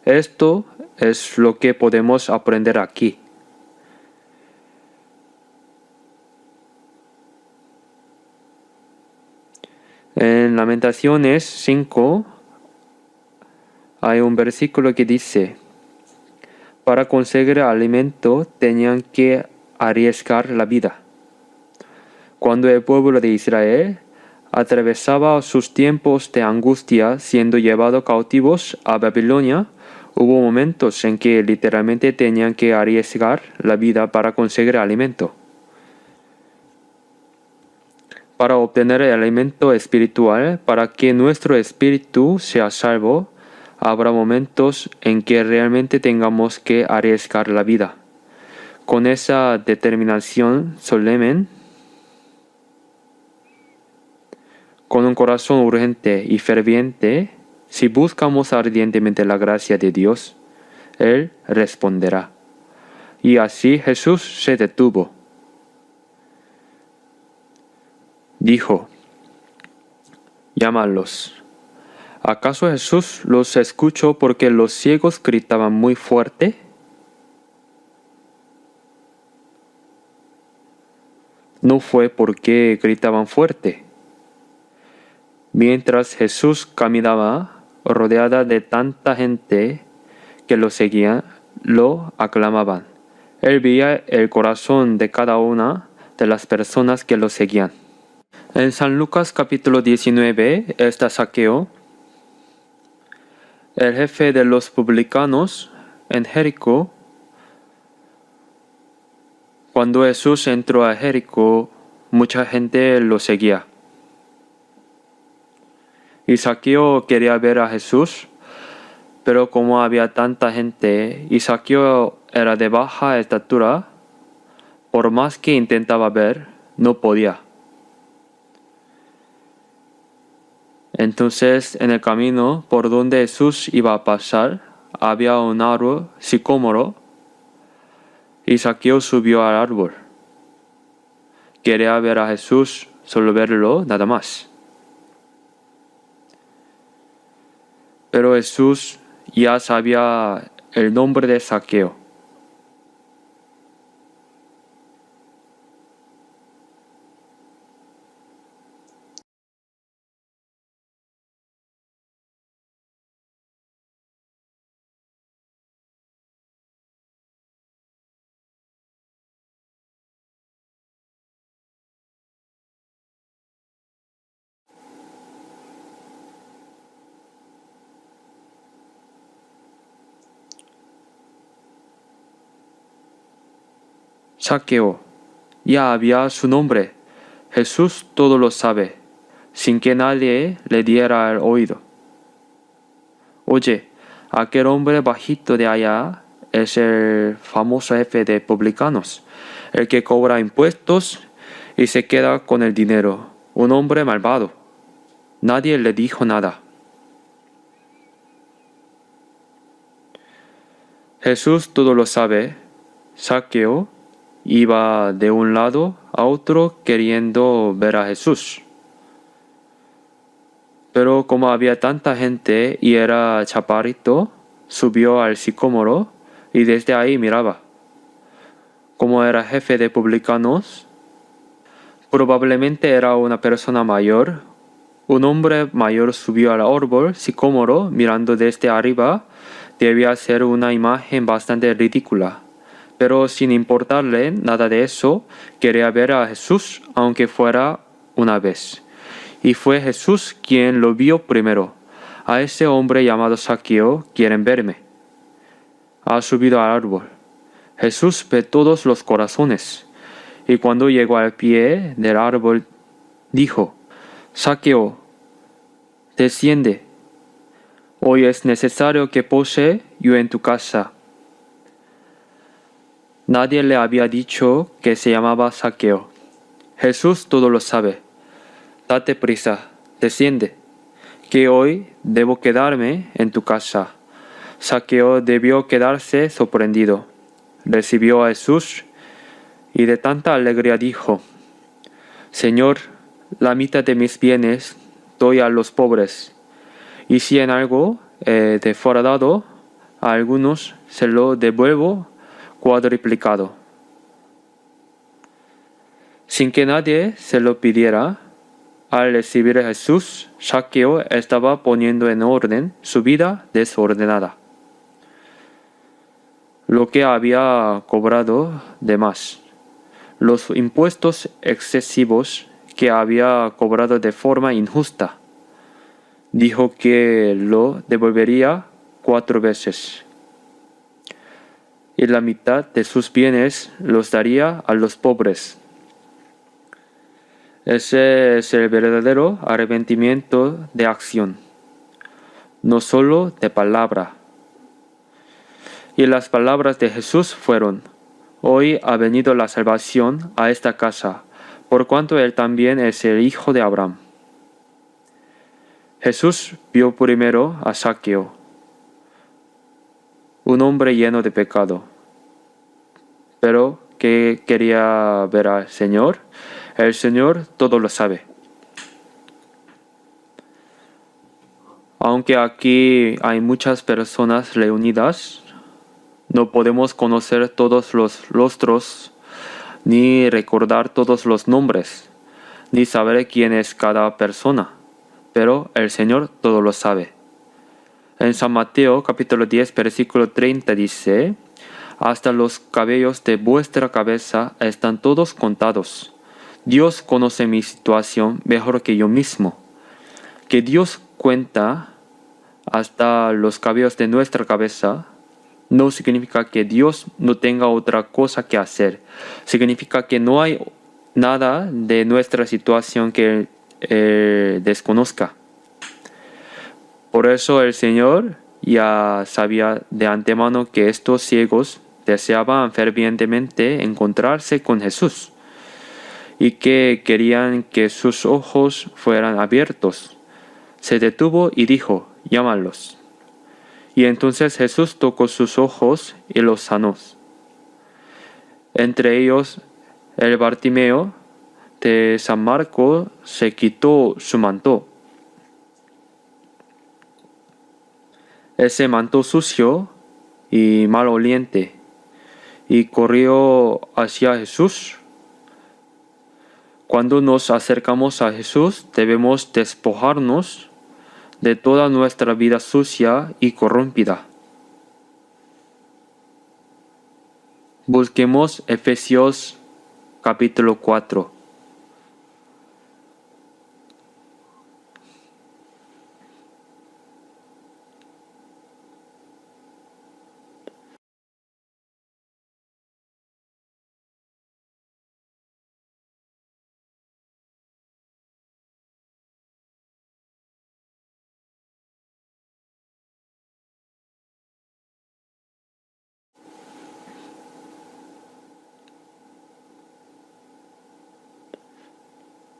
Esto es lo que podemos aprender aquí. En Lamentaciones 5 hay un versículo que dice: para conseguir alimento tenían que arriesgar la vida. Cuando el pueblo de Israel atravesaba sus tiempos de angustia siendo llevado cautivos a Babilonia, hubo momentos en que literalmente tenían que arriesgar la vida para conseguir alimento. Para obtener el alimento espiritual, para que nuestro espíritu sea salvo, habrá momentos en que realmente tengamos que arriesgar la vida. Con esa determinación solemne, con un corazón urgente y ferviente, si buscamos ardientemente la gracia de Dios, Él responderá. Y así Jesús se detuvo. Dijo: llámalos. ¿Acaso Jesús los escuchó porque los ciegos gritaban muy fuerte? No fue porque gritaban fuerte. Mientras Jesús caminaba, rodeada de tanta gente que lo seguía, lo aclamaban. Él veía el corazón de cada una de las personas que lo seguían. En San Lucas capítulo 19 está Zaqueo, el jefe de los publicanos en Jericó. Cuando Jesús entró a Jericó, mucha gente lo seguía. Y Zaqueo quería ver a Jesús, pero como había tanta gente y Zaqueo era de baja estatura, por más que intentaba ver, no podía. Entonces, en el camino por donde Jesús iba a pasar, había un árbol sicómoro, y Zaqueo subió al árbol. Quería ver a Jesús, solo verlo, nada más. Pero Jesús ya sabía el nombre de Zaqueo. Zaqueo. Ya había su nombre. Jesús todo lo sabe, sin que nadie le diera el oído. Oye, aquel hombre bajito de allá es el famoso jefe de publicanos, el que cobra impuestos y se queda con el dinero. Un hombre malvado. Nadie le dijo nada. Jesús todo lo sabe. Zaqueo iba de un lado a otro queriendo ver a Jesús. Pero como había tanta gente y era chaparrito, subió al sicómoro y desde ahí miraba. Como era jefe de publicanos, probablemente era una persona mayor. Un hombre mayor subió al árbol sicómoro mirando desde arriba. Debía ser una imagen bastante ridícula. Pero sin importarle nada de eso, quería ver a Jesús aunque fuera una vez. Y fue Jesús quien lo vio primero. A ese hombre llamado Zaqueo quieren verme. Ha subido al árbol. Jesús ve todos los corazones. Y cuando llegó al pie del árbol, dijo, Zaqueo, desciende. Hoy es necesario que pose yo en tu casa. Nadie le había dicho que se llamaba Zaqueo. Jesús todo lo sabe. Date prisa, desciende, que hoy debo quedarme en tu casa. Zaqueo debió quedarse sorprendido. Recibió a Jesús y de tanta alegría dijo, Señor, la mitad de mis bienes doy a los pobres, y si en algo he defraudado a algunos, se lo devuelvo cuadriplicado. Sin que nadie se lo pidiera, al recibir a Jesús, Zaqueo estaba poniendo en orden su vida desordenada. Lo que había cobrado de más, los impuestos excesivos que había cobrado de forma injusta. Dijo que lo devolvería 4 veces. Y la mitad de sus bienes los daría a los pobres. Ese es el verdadero arrepentimiento de acción, no solo de palabra. Y las palabras de Jesús fueron, Hoy ha venido la salvación a esta casa, por cuanto él también es el hijo de Abraham. Jesús vio primero a Zaqueo, un hombre lleno de pecado, pero que quería ver al Señor. El Señor todo lo sabe. Aunque aquí hay muchas personas reunidas, no podemos conocer todos los rostros, ni recordar todos los nombres, ni saber quién es cada persona, pero el Señor todo lo sabe. En San Mateo capítulo 10 versículo 30 dice, Hasta los cabellos de vuestra cabeza están todos contados. Dios conoce mi situación mejor que yo mismo. Que Dios cuenta hasta los cabellos de nuestra cabeza no significa que Dios no tenga otra cosa que hacer. Significa que no hay nada de nuestra situación que Él desconozca. Por eso el Señor ya sabía de antemano que estos ciegos deseaban fervientemente encontrarse con Jesús y que querían que sus ojos fueran abiertos. Se detuvo y dijo, llámalos. Y entonces Jesús tocó sus ojos y los sanó. Entre ellos, el Bartimeo de San Marcos se quitó su manto. Ese manto sucio y maloliente, y corrió hacia Jesús. Cuando nos acercamos a Jesús, debemos despojarnos de toda nuestra vida sucia y corrompida. Busquemos Efesios capítulo 4.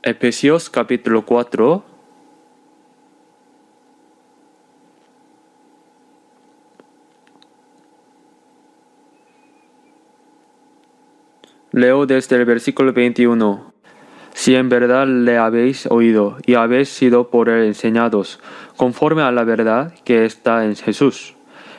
Efesios capítulo 4. Leo desde el versículo 21. Si en verdad le habéis oído y habéis sido por él enseñados, conforme a la verdad que está en Jesús.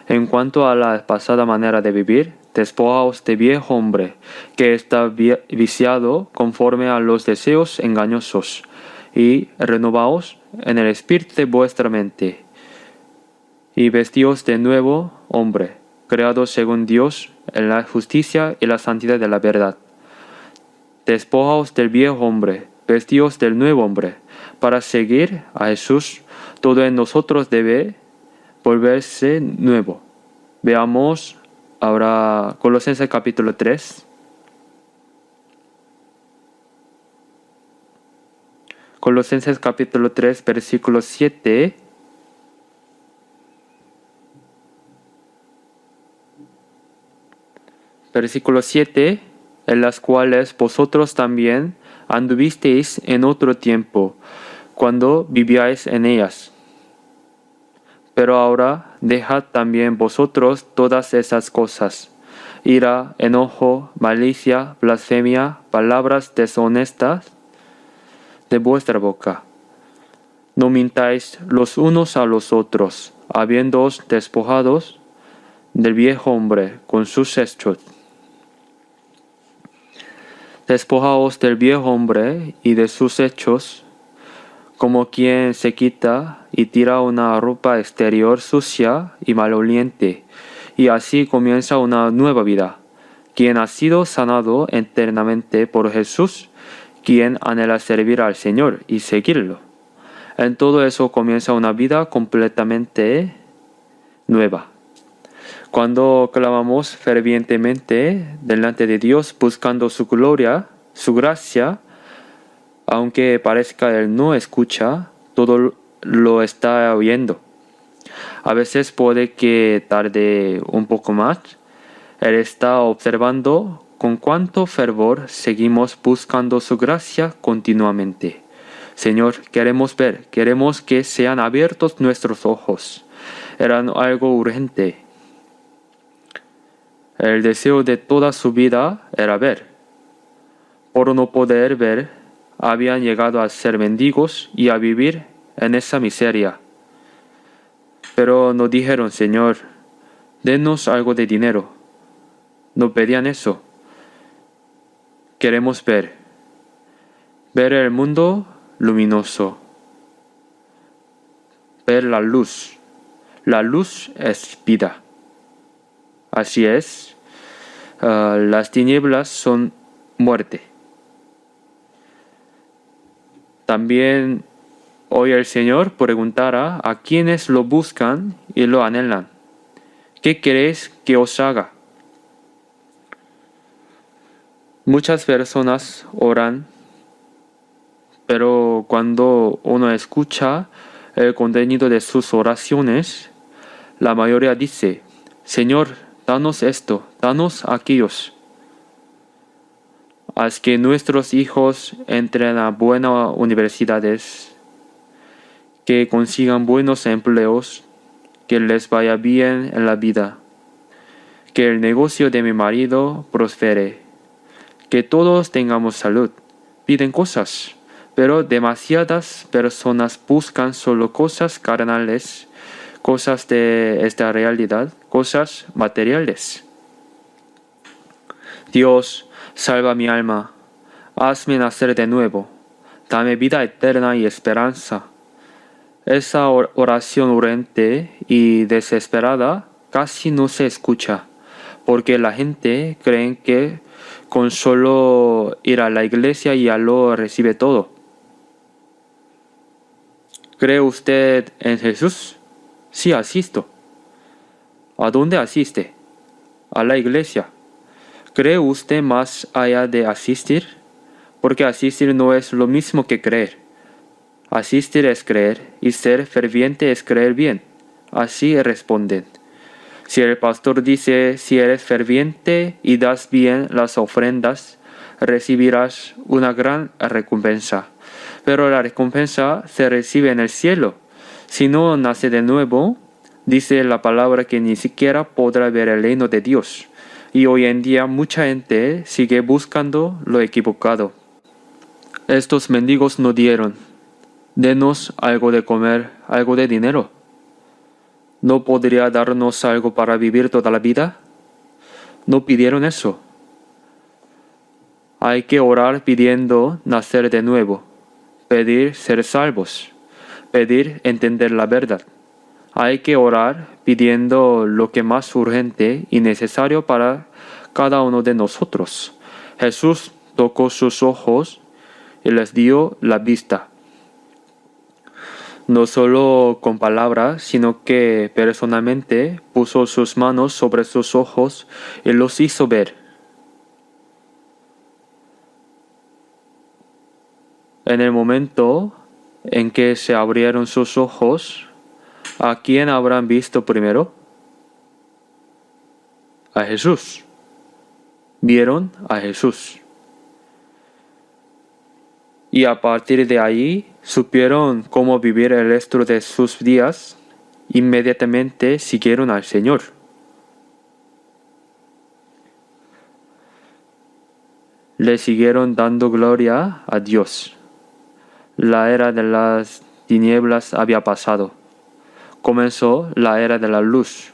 En cuanto a la pasada manera de vivir, despojaos de viejo hombre, que está viciado conforme a los deseos engañosos, y renovaos en el espíritu de vuestra mente, y vestíos de nuevo hombre, creado según Dios en la justicia y la santidad de la verdad. Despojaos del viejo hombre, vestíos del nuevo hombre. Para seguir a Jesús, todo en nosotros debe volverse nuevo. Veamos ahora Colosenses capítulo 3. Colosenses capítulo 3, versículo 7. Versículo 7. En las cuales vosotros también anduvisteis en otro tiempo, cuando vivíais en ellas. Pero ahora dejad también vosotros todas esas cosas: ira, enojo, malicia, blasfemia, palabras deshonestas de vuestra boca. No mintáis los unos a los otros, habiéndoos despojados del viejo hombre con sus hechos. Despojaos del viejo hombre y de sus hechos, como quien se quita y tira una ropa exterior sucia y maloliente, y así comienza una nueva vida, quien ha sido sanado eternamente por Jesús, quien anhela servir al Señor y seguirlo. En todo eso comienza una vida completamente nueva. Cuando clamamos fervientemente delante de Dios buscando su gloria, su gracia, aunque parezca Él no escucha, todo lo está oyendo. A veces puede que tarde un poco más. Él está observando con cuánto fervor seguimos buscando su gracia continuamente. Señor, queremos ver, queremos que sean abiertos nuestros ojos. Era algo urgente. El deseo de toda su vida era ver. Por no poder ver, habían llegado a ser mendigos y a vivir en esa miseria. Pero no dijeron: Señor, denos algo de dinero. No pedían eso. Queremos ver el mundo luminoso, ver la luz. La luz es vida. Así es, las tinieblas son muerte. También hoy el Señor preguntará a quienes lo buscan y lo anhelan: ¿qué queréis que os haga? Muchas personas oran, pero cuando uno escucha el contenido de sus oraciones, la mayoría dice: Señor, danos esto, danos aquellos. Haz que nuestros hijos entren a buenas universidades, que consigan buenos empleos, que les vaya bien en la vida, que el negocio de mi marido prospere, que todos tengamos salud. Piden cosas, pero demasiadas personas buscan solo cosas carnales, cosas de esta realidad, cosas materiales. Dios, salva mi alma, hazme nacer de nuevo, dame vida eterna y esperanza. Esa oración urgente y desesperada casi no se escucha, porque la gente cree que con solo ir a la iglesia ya lo recibe todo. ¿Cree usted en Jesús? Sí, asisto. ¿A dónde asiste? A la iglesia. ¿Cree usted más allá de asistir? Porque asistir no es lo mismo que creer. Asistir es creer y ser ferviente es creer bien. Así responden. Si el pastor dice: si eres ferviente y das bien las ofrendas, recibirás una gran recompensa. pero la recompensa se recibe en el cielo. Si no nace de nuevo, dice la palabra que ni siquiera podrá ver el reino de Dios. Y hoy en día mucha gente sigue buscando lo equivocado. Estos mendigos no dieron: denos algo de comer, algo de dinero. ¿No podría darnos algo para vivir toda la vida? No pidieron eso. Hay que orar pidiendo nacer de nuevo, pedir ser salvos, pedir entender la verdad. Hay que orar pidiendo lo que más urgente y necesario para cada uno de nosotros. Jesús tocó sus ojos y les dio la vista. No solo con palabras, sino que personalmente puso sus manos sobre sus ojos y los hizo ver. En el momento en que se abrieron sus ojos, ¿a quién habrán visto primero? A Jesús. Vieron a Jesús. Y a partir de ahí supieron cómo vivir el resto de sus días. Inmediatamente siguieron al Señor. Le siguieron dando gloria a Dios. La era de las tinieblas había pasado. Comenzó la era de la luz.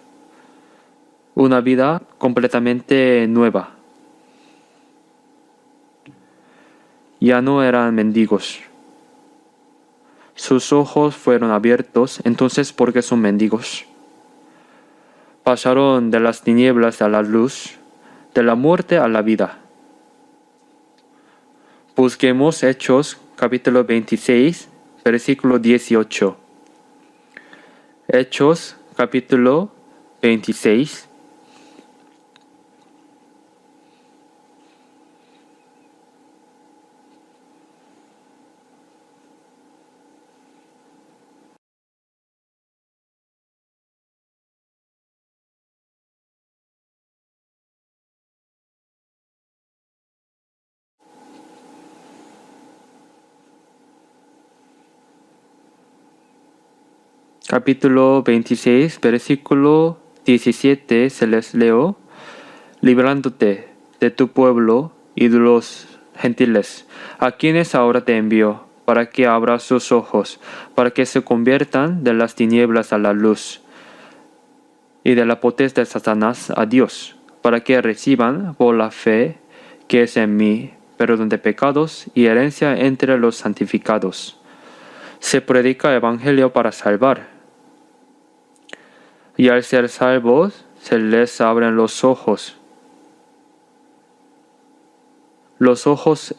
Una vida completamente nueva. Ya no eran mendigos. Sus ojos fueron abiertos, entonces ¿por qué son mendigos? Pasaron de las tinieblas a la luz, de la muerte a la vida. Busquemos Hechos capítulo 26, versículo 18. Hechos capítulo 26. Capítulo 26, versículo 17 se les leo: librándote de tu pueblo y de los gentiles, a quienes ahora te envío, para que abras sus ojos, para que se conviertan de las tinieblas a la luz, y de la potestad de Satanás a Dios, para que reciban por la fe que es en mí perdón de pecados y herencia entre los santificados. Se predica el evangelio para salvar. Y al ser salvos, se les abren los ojos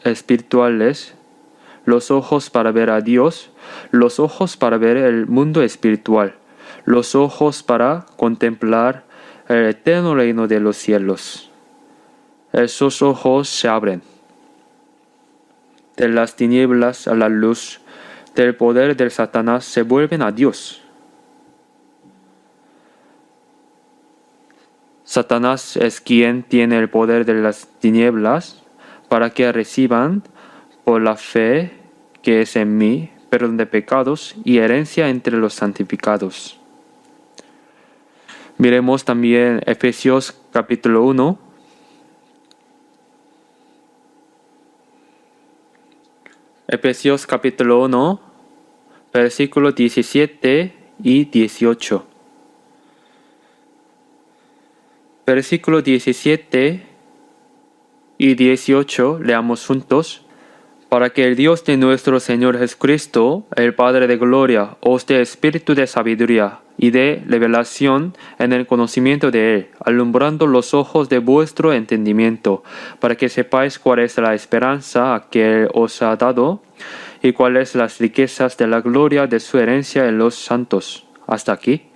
espirituales, los ojos para ver a Dios, los ojos para ver el mundo espiritual, los ojos para contemplar el eterno reino de los cielos. Esos ojos se abren. De las tinieblas a la luz, del poder del Satanás se vuelven a Dios. Satanás es quien tiene el poder de las tinieblas para que reciban por la fe que es en mí perdón de pecados y herencia entre los santificados. Miremos también Efesios capítulo 1. Efesios capítulo 1, versículos 17 y 18. Versículos 17 y 18 leamos juntos. Para que el Dios de nuestro Señor Jesucristo, el Padre de gloria, os dé espíritu de sabiduría y de revelación en el conocimiento de Él, alumbrando los ojos de vuestro entendimiento, para que sepáis cuál es la esperanza a que Él os ha dado y cuáles las riquezas de la gloria de su herencia en los santos. Hasta aquí.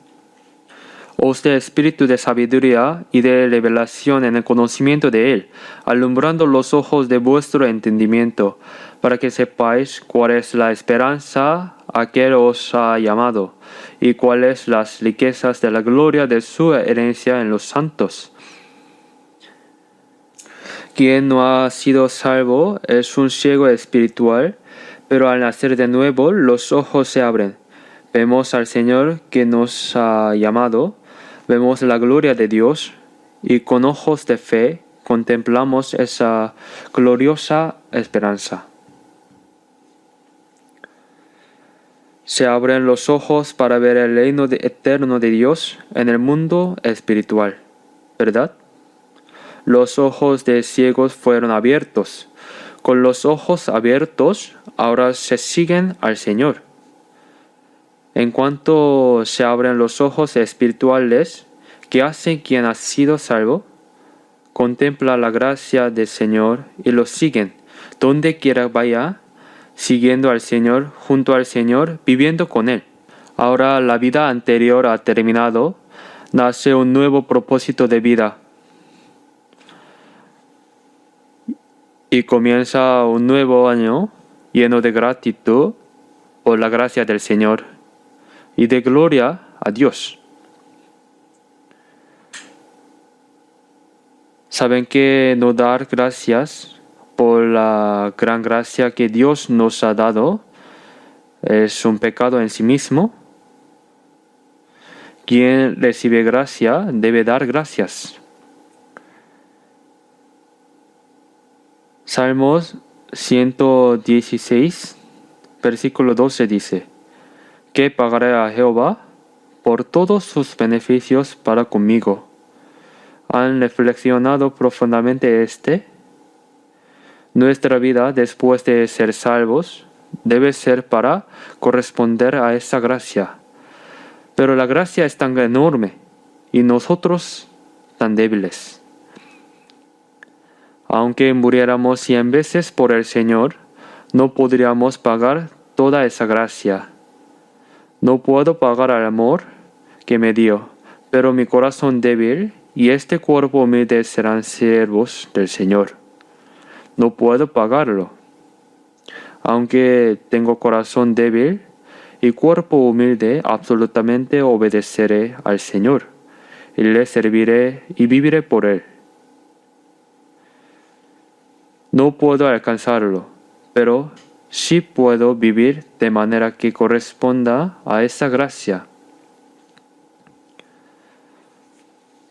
Os dé espíritu de sabiduría y de revelación en el conocimiento de Él, alumbrando los ojos de vuestro entendimiento, para que sepáis cuál es la esperanza a que Él os ha llamado, y cuáles las riquezas de la gloria de su herencia en los santos. Quien no ha sido salvo es un ciego espiritual, Pero al nacer de nuevo, los ojos se abren. Vemos al Señor que nos ha llamado, vemos la gloria de Dios y con ojos de fe contemplamos esa gloriosa esperanza. Se abren los ojos para ver el reino eterno de Dios en el mundo espiritual, ¿verdad? Los ojos de ciegos fueron abiertos. Con los ojos abiertos, ahora se siguen al Señor. En cuanto se abren los ojos espirituales, ¿qué hace quien ha sido salvo? Contempla la gracia del Señor y lo siguen, donde quiera vaya, siguiendo al Señor, junto al Señor, viviendo con Él. Ahora la vida anterior ha terminado, nace un nuevo propósito de vida. Y comienza un nuevo año lleno de gratitud por la gracia del Señor y de gloria a Dios. Saben que no dar gracias por la gran gracia que Dios nos ha dado es un pecado en sí mismo. Quien recibe gracia debe dar gracias. Salmos 116, versículo 12 dice: ¿Qué pagaré a Jehová por todos sus beneficios para conmigo? ¿Han reflexionado profundamente Nuestra vida después de ser salvos debe ser para corresponder a esa gracia. Pero la gracia es tan enorme y nosotros tan débiles. Aunque muriéramos 100 veces por el Señor, no podríamos pagar toda esa gracia. No puedo pagar el amor que me dio, pero mi corazón débil y este cuerpo humilde serán siervos del Señor. No puedo pagarlo. Aunque tengo corazón débil y cuerpo humilde, absolutamente obedeceré al Señor, y le serviré y viviré por Él. No puedo alcanzarlo, pero sí puedo vivir de manera que corresponda a esa gracia.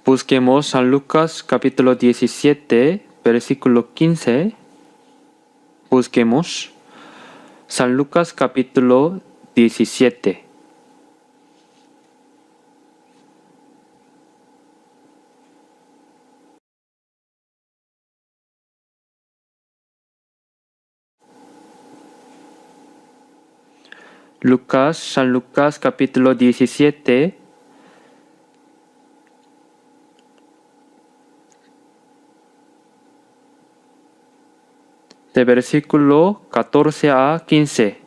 Busquemos San Lucas capítulo 17, versículo 15. Busquemos San Lucas capítulo 17. San Lucas capítulo 17, de versículo 14 a 15.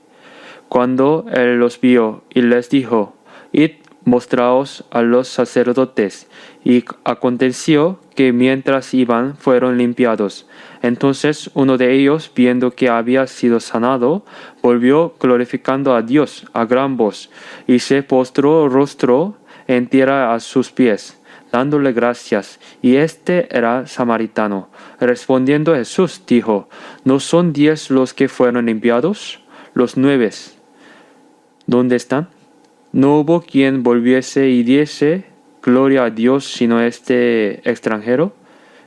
Cuando él los vio y les dijo: Id, mostraos a los sacerdotes. Y aconteció que mientras iban fueron limpiados. Entonces uno de ellos, viendo que había sido sanado, volvió glorificando a Dios a gran voz, y se postró rostro en tierra a sus pies, dándole gracias. Y este era samaritano. Respondiendo Jesús dijo: ¿No son 10 los que fueron limpiados? Los 9, ¿dónde están? No hubo quien volviese y diese gloria a Dios sino este extranjero.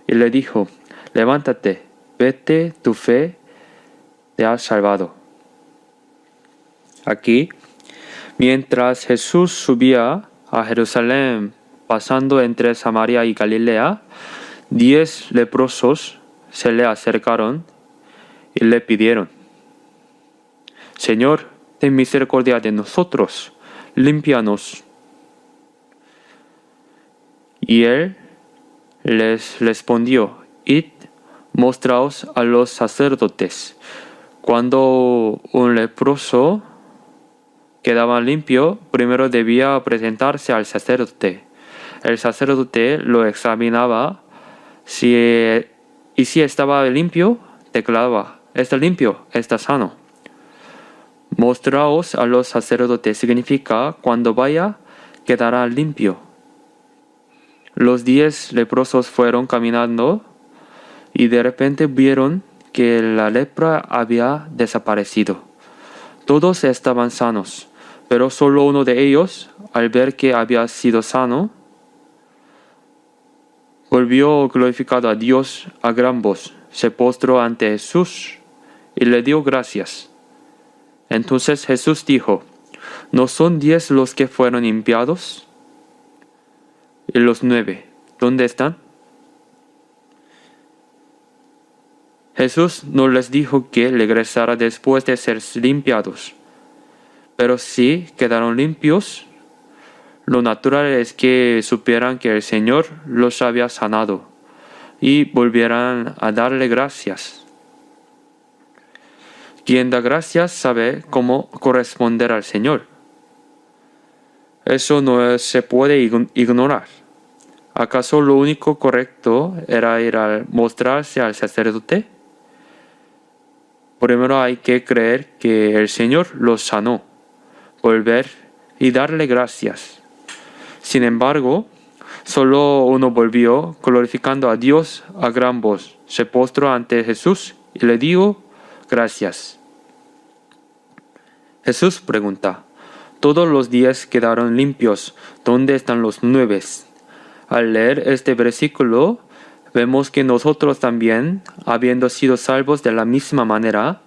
Y le dijo: levántate, vete, tu fe te ha salvado. Aquí, mientras Jesús subía a Jerusalén, pasando entre Samaria y Galilea, 10 leprosos se le acercaron y le pidieron: Señor, ten misericordia de nosotros, límpianos. Y él les respondió: Id, mostraos a los sacerdotes. Cuando un leproso quedaba limpio, primero debía presentarse al sacerdote. El sacerdote lo examinaba y si estaba limpio, declaraba: está limpio, está sano. Mostraos a los sacerdotes significa: cuando vaya, quedará limpio. Los 10 leprosos fueron caminando y de repente vieron que la lepra había desaparecido. Todos estaban sanos, pero solo uno de ellos, al ver que había sido sano, volvió glorificado a Dios a gran voz, se postró ante Jesús y le dio gracias. Entonces Jesús dijo: ¿No son 10 los que fueron limpiados? ¿Y los 9, dónde están? Jesús no les dijo que regresara después de ser limpiados, pero si quedaron limpios, lo natural es que supieran que el Señor los había sanado y volvieran a darle gracias. Quien da gracias sabe cómo corresponder al Señor. Eso no se puede ignorar. ¿Acaso lo único correcto era ir a mostrarse al sacerdote? Primero hay que creer que el Señor los sanó, volver y darle gracias. Sin embargo, solo uno volvió glorificando a Dios a gran voz, se postró ante Jesús y le dio gracias. Jesús pregunta: ¿Todos los 10 quedaron limpios? ¿Dónde están los 9? Al leer este versículo, vemos que nosotros también, habiendo sido salvos de la misma manera,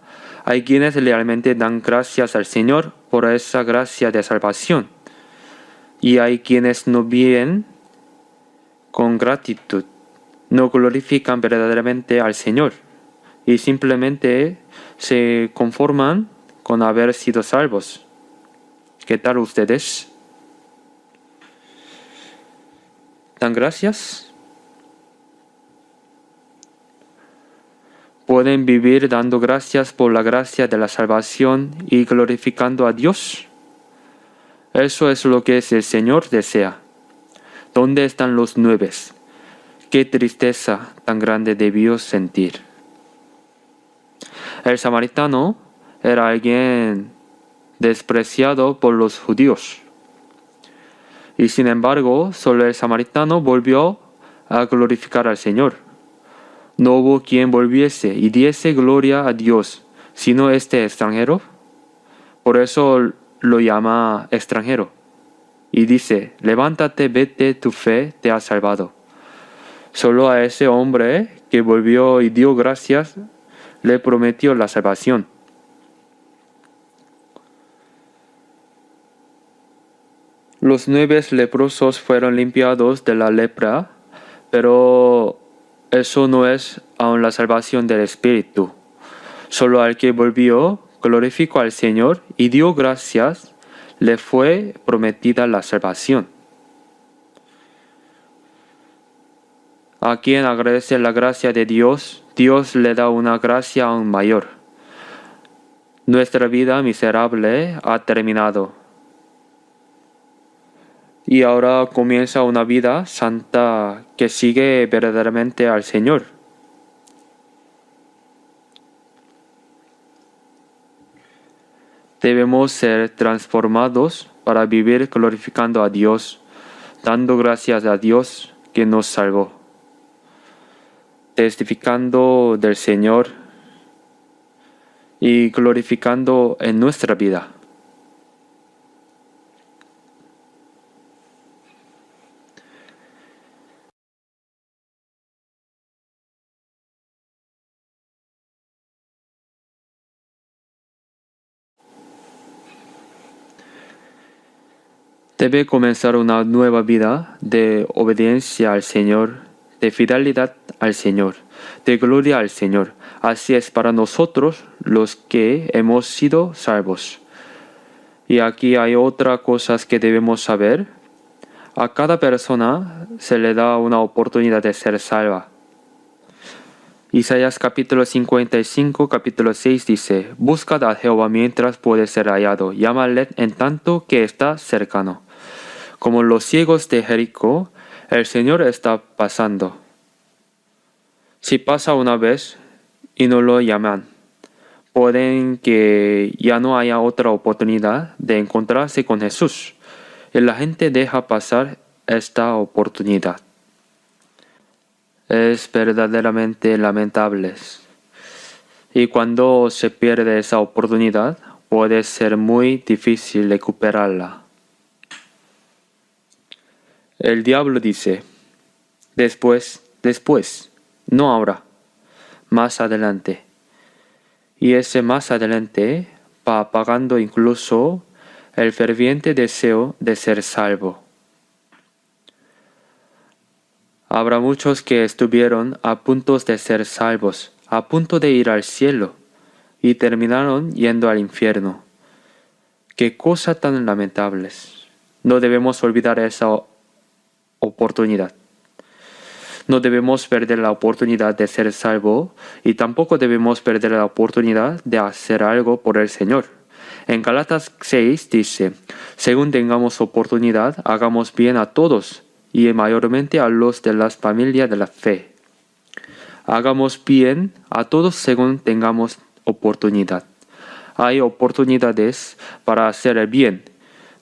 hay quienes realmente dan gracias al Señor por esa gracia de salvación. Y hay quienes no viven con gratitud, no glorifican verdaderamente al Señor y simplemente se conforman con haber sido salvos. ¿Qué tal ustedes? ¿Dan gracias? ¿Pueden vivir dando gracias por la gracia de la salvación y glorificando a Dios? Eso es lo que el Señor desea. ¿Dónde están los 9? Qué tristeza tan grande debió sentir. El samaritano era alguien despreciado por los judíos. Y sin embargo, solo el samaritano volvió a glorificar al Señor. No hubo quien volviese y diese gloria a Dios, sino este extranjero. Por eso lo llama extranjero. Y dice: levántate, vete, tu fe te ha salvado. Solo a ese hombre que volvió y dio gracias, le prometió la salvación. Los 9 leprosos fueron limpiados de la lepra, pero eso no es aún la salvación del Espíritu. Solo al que volvió, glorificó al Señor y dio gracias, le fue prometida la salvación. A quien agradece la gracia de Dios, Dios le da una gracia aún mayor. Nuestra vida miserable ha terminado. Y ahora comienza una vida santa que sigue verdaderamente al Señor. Debemos ser transformados para vivir glorificando a Dios, dando gracias a Dios que nos salvó, testificando del Señor y glorificando en nuestra vida. Debe comenzar una nueva vida de obediencia al Señor, de fidelidad al Señor, de gloria al Señor. Así es para nosotros los que hemos sido salvos. Y aquí hay otra cosa que debemos saber. A cada persona se le da una oportunidad de ser salva. Isaías capítulo 55, capítulo 6 dice: Buscad a Jehová mientras puede ser hallado, llámale en tanto que está cercano. Como los ciegos de Jericó, el Señor está pasando. Si pasa una vez y no lo llaman, pueden que ya no haya otra oportunidad de encontrarse con Jesús, y la gente deja pasar esta oportunidad. Es verdaderamente lamentable. Y cuando se pierde esa oportunidad, puede ser muy difícil recuperarla. El diablo dice, después, no ahora, más adelante. Y ese más adelante va apagando incluso el ferviente deseo de ser salvo. Habrá muchos que estuvieron a punto de ser salvos, a punto de ir al cielo, y terminaron yendo al infierno. ¡Qué cosa tan lamentables! No debemos olvidar esa oportunidad. No debemos perder la oportunidad de ser salvo y tampoco debemos perder la oportunidad de hacer algo por el Señor. En Gálatas 6 dice, según tengamos oportunidad, hagamos bien a todos y mayormente a los de la familia de la fe. Hagamos bien a todos según tengamos oportunidad. Hay oportunidades para hacer el bien.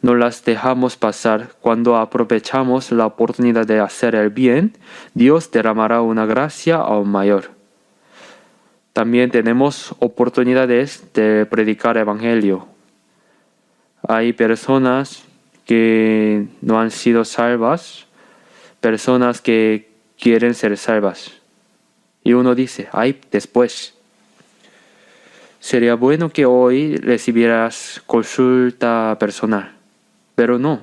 No las dejamos pasar. Cuando aprovechamos la oportunidad de hacer el bien, Dios derramará una gracia aún mayor. También tenemos oportunidades de predicar el evangelio. Hay personas que no han sido salvas, personas que quieren ser salvas. Y uno dice, ay, después. Sería bueno que hoy recibieras consulta personal, pero no.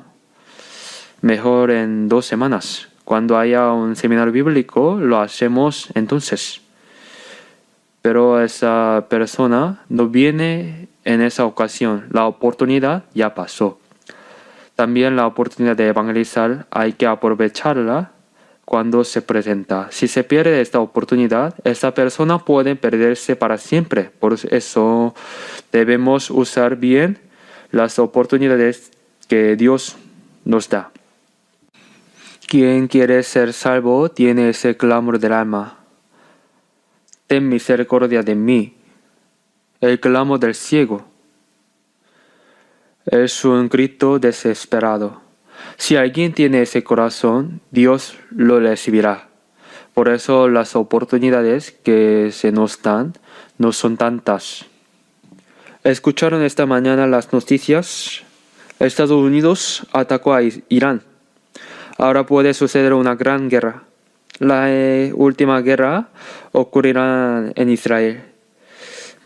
Mejor en 2 semanas. Cuando haya un seminario bíblico, lo hacemos entonces. Pero esa persona no viene en esa ocasión. La oportunidad ya pasó. También la oportunidad de evangelizar hay que aprovecharla cuando se presenta. Si se pierde esta oportunidad, esta persona puede perderse para siempre. Por eso debemos usar bien las oportunidades que Dios nos da. Quien quiere ser salvo tiene ese clamor del alma. Ten misericordia de mí. El clamor del ciego. Es un grito desesperado. Si alguien tiene ese corazón, Dios lo recibirá. Por eso las oportunidades que se nos dan no son tantas. ¿Escucharon esta mañana las noticias? Estados Unidos atacó a Irán. Ahora puede suceder una gran guerra. La última guerra ocurrirá en Israel.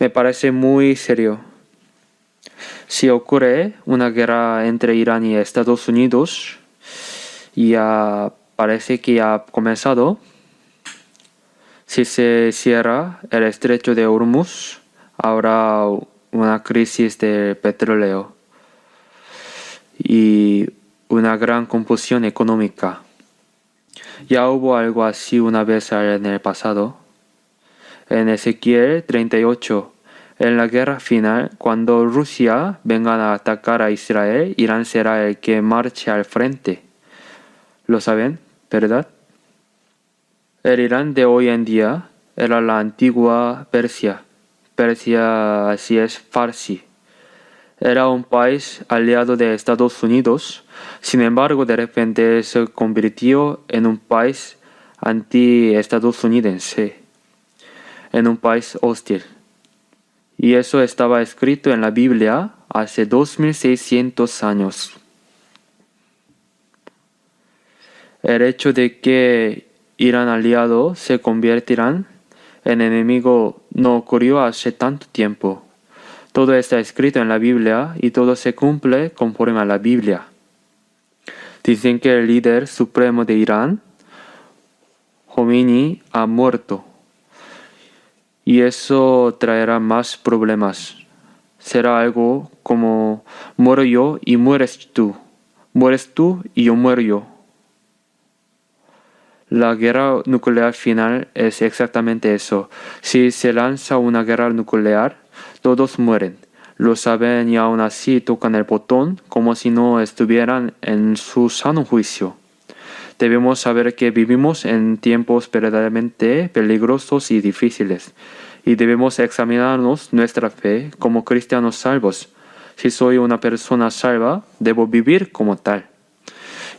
Me parece muy serio. Si ocurre una guerra entre Irán y Estados Unidos, ya parece que ya ha comenzado. Si se cierra el estrecho de Hormuz, habrá una crisis de petróleo y una gran confusión económica. Ya hubo algo así una vez en el pasado. En Ezequiel 38, en la guerra final, cuando Rusia venga a atacar a Israel, Irán será el que marche al frente. ¿Lo saben? ¿Verdad? El Irán de hoy en día era la antigua Persia. Persia así es Farsi. Era un país aliado de Estados Unidos. Sin embargo, de repente se convirtió en un país anti-estadounidense, en un país hostil. Y eso estaba escrito en la Biblia hace 2600 años. El hecho de que Irán aliado se convertirán en enemigo no ocurrió hace tanto tiempo. Todo está escrito en la Biblia y todo se cumple conforme a la Biblia. Dicen que el líder supremo de Irán, Khomeini, ha muerto. Y eso traerá más problemas. Será algo como muero yo y mueres tú. Mueres tú y yo muero yo. La guerra nuclear final es exactamente eso. Si se lanza una guerra nuclear, todos mueren. Lo saben y aún así tocan el botón como si no estuvieran en su sano juicio. Debemos saber que vivimos en tiempos verdaderamente peligrosos y difíciles, y debemos examinarnos nuestra fe como cristianos salvos. Si soy una persona salva, debo vivir como tal.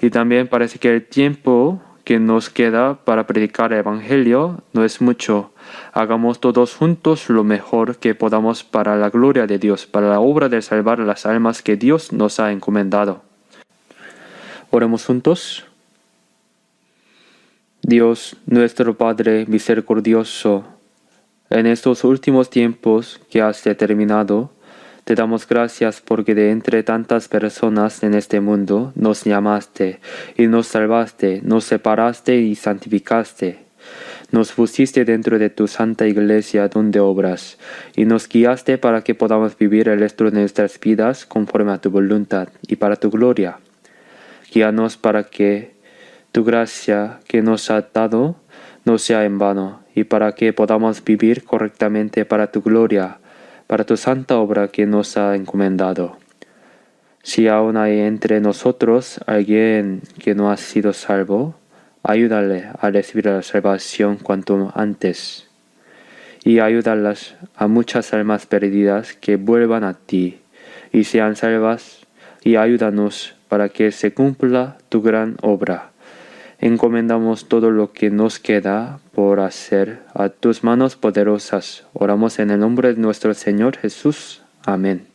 Y también parece que el tiempo que nos queda para predicar el Evangelio no es mucho. Hagamos todos juntos lo mejor que podamos para la gloria de Dios, para la obra de salvar las almas que Dios nos ha encomendado. Oremos juntos. Dios, nuestro Padre misericordioso, en estos últimos tiempos que has determinado, te damos gracias porque de entre tantas personas en este mundo nos llamaste y nos salvaste, nos separaste y santificaste. Nos pusiste dentro de tu santa iglesia donde obras y nos guiaste para que podamos vivir el resto de nuestras vidas conforme a tu voluntad y para tu gloria. Guíanos para que tu gracia que nos ha dado no sea en vano y para que podamos vivir correctamente para tu gloria, para tu santa obra que nos ha encomendado. Si aún hay entre nosotros alguien que no ha sido salvo, ayúdale a recibir la salvación cuanto antes y ayúdalas a muchas almas perdidas que vuelvan a ti y sean salvas y ayúdanos para que se cumpla tu gran obra. Encomendamos todo lo que nos queda por hacer a tus manos poderosas. Oramos en el nombre de nuestro Señor Jesús. Amén.